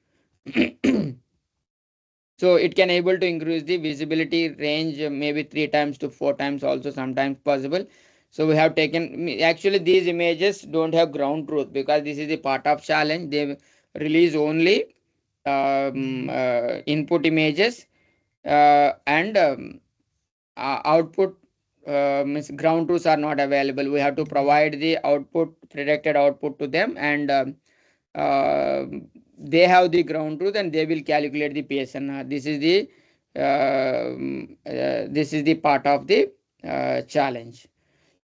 [SPEAKER 7] So it can able to increase the visibility range maybe 3 times to 4 times also sometimes possible. So we have taken, actually these images don't have ground truth, because this is the part of challenge. They release only input images and output means ground truths are not available. We have to provide the output, predicted output to them, and they have the ground truth and they will calculate the PSNR. This is the part of the challenge.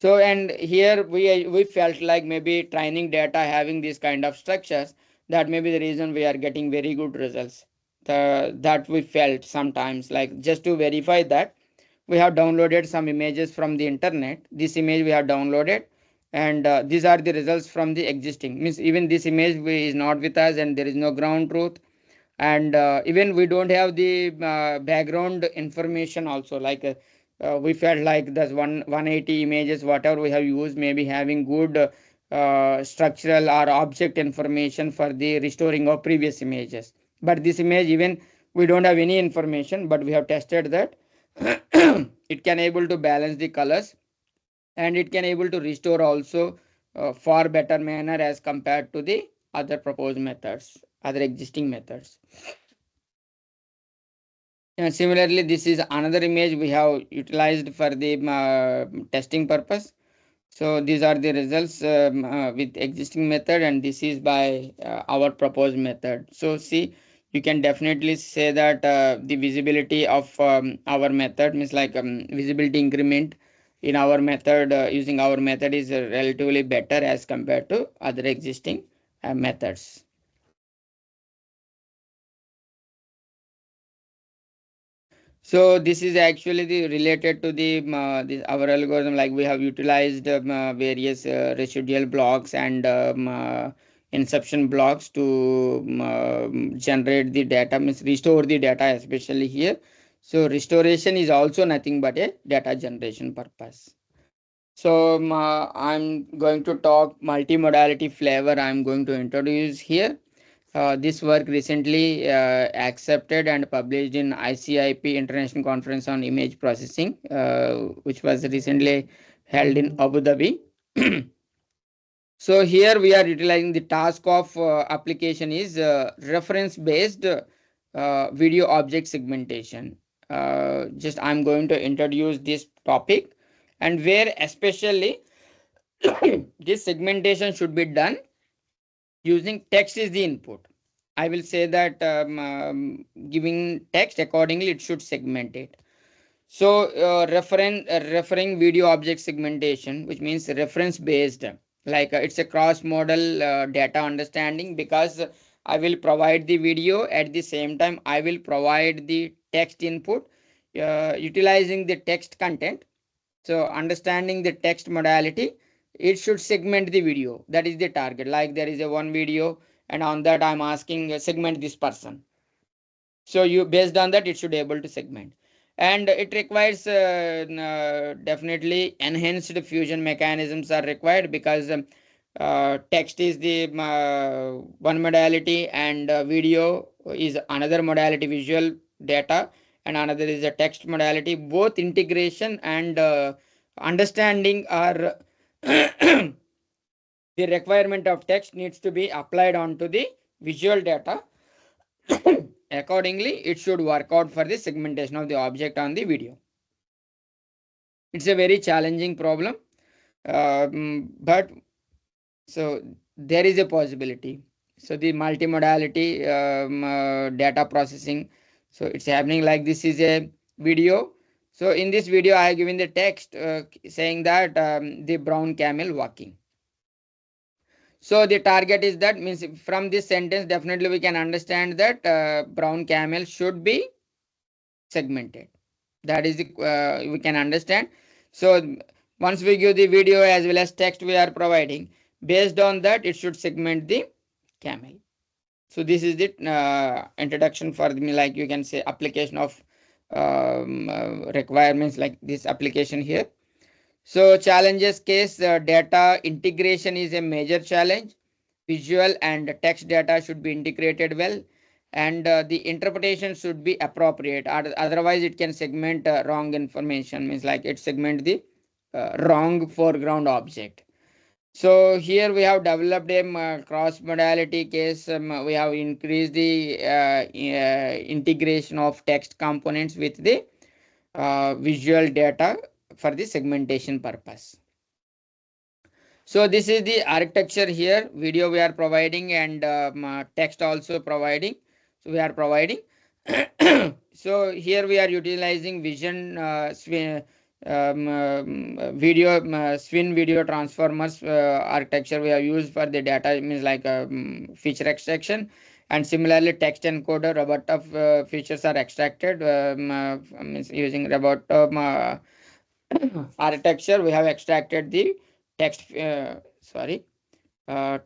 [SPEAKER 7] So, and here we felt like maybe training data having these kind of structures, that may be the reason we are getting very good results. That we felt sometimes, like just to verify that, we have downloaded some images from the internet. This image we have downloaded, and these are the results from the existing. Means even this image is not with us, and there is no ground truth, and even we don't have the background information also. Like we felt like there's 180 images whatever we have used maybe having good structural or object information for the restoring of previous images, but this image even we don't have any information, but we have tested that it can able to balance the colors, and it can able to restore also far better manner as compared to the other proposed methods, other existing methods. And similarly, this is another image we have utilized for the testing purpose. So these are the results with existing method, and this is by our proposed method. So see, you can definitely say that the visibility of our method means like visibility increment in our method using our method is relatively better as compared to other existing methods. So this is actually the related to the our algorithm. Like we have utilized various residual blocks and inception blocks to generate the data, means restore the data, especially here. So restoration is also nothing but a data generation purpose. So I'm going to talk multimodality flavor. I'm going to introduce here. This work recently accepted and published in ICIP International Conference on Image Processing, which was recently held in Abu Dhabi. So here we are utilizing the task of application is reference based video object segmentation. Just I'm going to introduce this topic, and where especially this segmentation should be done using text is the input. I will say that giving text accordingly, it should segment it. So referring video object segmentation, which means reference based, like it's a cross model data understanding, because I will provide the video at the same time I will provide the text input utilizing the text content. So understanding the text modality, it should segment the video. That is the target. Like there is a one video, and on that I'm asking segment this person. So you based on that, it should able to segment, and it requires definitely enhanced fusion mechanisms are required, because text is the one modality, and video is another modality, visual data, and another is a text modality. Both integration and understanding are the requirement of text needs to be applied onto the visual data. Accordingly, it should work out for the segmentation of the object on the video. It's a very challenging problem, but so there is a possibility. So the multimodality data processing, so it's happening like this is a video. So in this video, I have given the text saying that the brown camel walking. So the target is that, means from this sentence, definitely we can understand that brown camel should be segmented. That is the we can understand. So once we give the video as well as text we are providing, based on that it should segment the camel. So this is the introduction for the, like you can say, application of requirements like this application here. So challenges case, data integration is a major challenge. Visual and text data should be integrated well, and the interpretation should be appropriate. Otherwise, it can segment wrong information. Means like it segment the wrong foreground object. So here we have developed a cross modality case. We have increased the integration of text components with the visual data for the segmentation purpose. So this is the architecture here. Video we are providing and text also providing. So we are providing. So here we are utilizing vision video swin video transformers architecture we have used for the data means like feature extraction, and similarly text encoder robot of features are extracted means using robot architecture we have extracted the text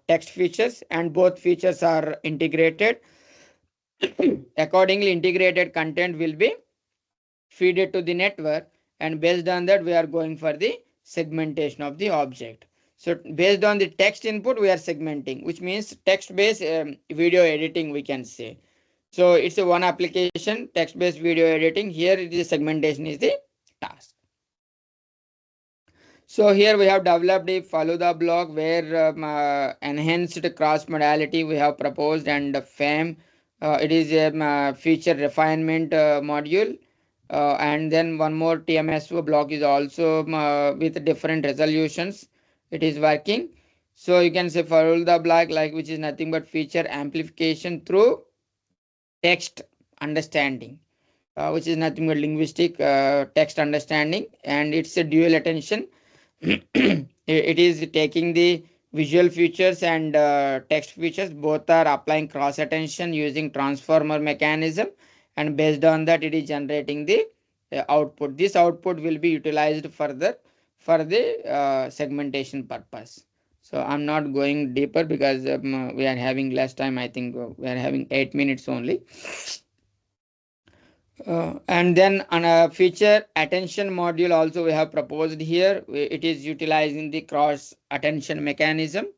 [SPEAKER 7] text features, and both features are integrated. Accordingly, integrated content will be feed it to the network, and based on that we are going for the segmentation of the object. So based on the text input we are segmenting, which means text based video editing we can say. So it's a one application, text based video editing. Here it is segmentation is the task. So here we have developed a Faluda block where enhanced cross modality we have proposed, and FAM it is a feature refinement module, and then one more TMSO block is also with different resolutions. It is working. So you can say Faluda block like which is nothing but feature amplification through text understanding, which is nothing but linguistic text understanding, and it's a dual attention. It is taking the visual features and text features, both are applying cross attention using transformer mechanism, and based on that it is generating the output. This output will be utilized further for the segmentation purpose. So I'm not going deeper because we are having less time. I think we are having 8 minutes only. And then on a feature attention module also we have proposed here. It is utilizing the cross attention mechanism.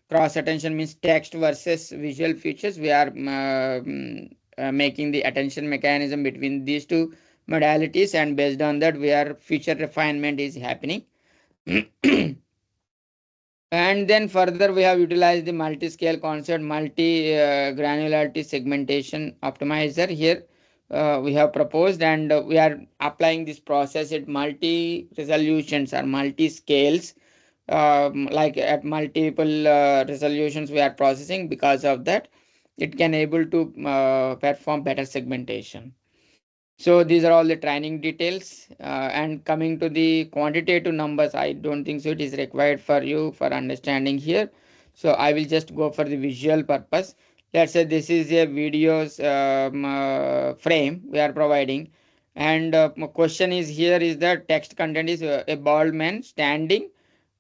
[SPEAKER 7] Cross attention means text versus visual features. We are making the attention mechanism between these two modalities, and based on that we are feature refinement is happening. And then further we have utilized the multi-scale concept, multi-granularity segmentation optimizer. Here we have proposed, and we are applying this process at multi-resolutions or multi-scales, like at multiple resolutions we are processing. Because of that it can able to perform better segmentation. So these are all the training details, and coming to the quantitative numbers, I don't think so it is required for you for understanding here. So I will just go for the visual purpose. Let's say this is a videos frame we are providing, and my question is here is that text content is a bald man standing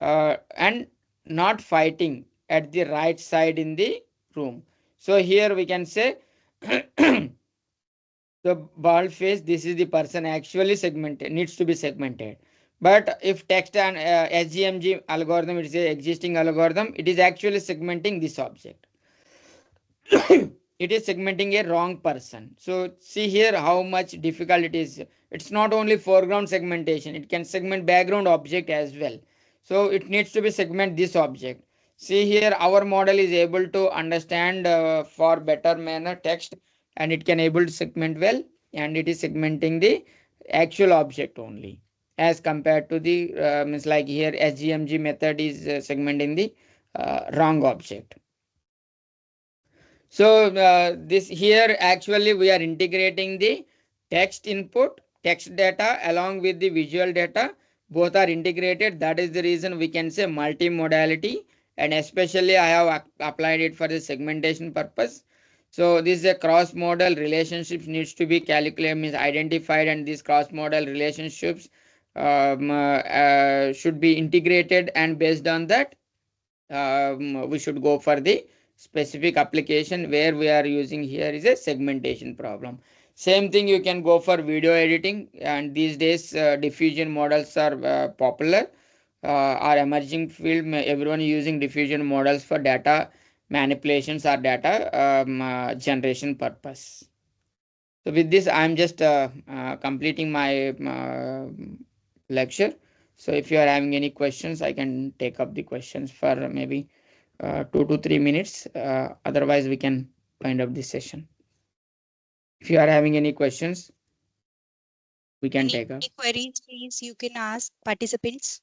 [SPEAKER 7] and not fighting at the right side in the room. So here we can say the bald face, this is the person actually segmented, needs to be segmented. But if text and SGMG algorithm, it is a existing algorithm, it is actually segmenting this object. It is segmenting a wrong person. So see here how much difficult it is. It's not only foreground segmentation, it can segment background object as well. So it needs to be segment this object. See here our model is able to understand for better manner text, and it can able to segment well, and it is segmenting the actual object only, as compared to the means like here SGMG method is segmenting the wrong object. So this here actually we are integrating the text input, text data along with the visual data. Both are integrated. That is the reason we can say multimodality, and especially I have applied it for the segmentation purpose. So this is a cross-modal relationships needs to be calculated, means identified, and these cross-modal relationships should be integrated, and based on that we should go for the specific application where we are using here is a segmentation problem. Same thing you can go for video editing, and these days diffusion models are popular, are emerging field. Everyone using diffusion models for data manipulations or data generation purpose. So with this I am just completing my lecture. So if you are having any questions, I can take up the questions for maybe 2 to 3 minutes. Otherwise, we can wind up this session. If you are having any questions, we can take up.
[SPEAKER 8] Any queries, please, you can ask participants.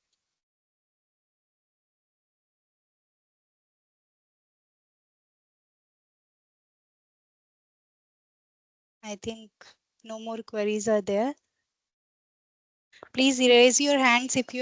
[SPEAKER 11] I think no more queries are there. Please raise your hands if you have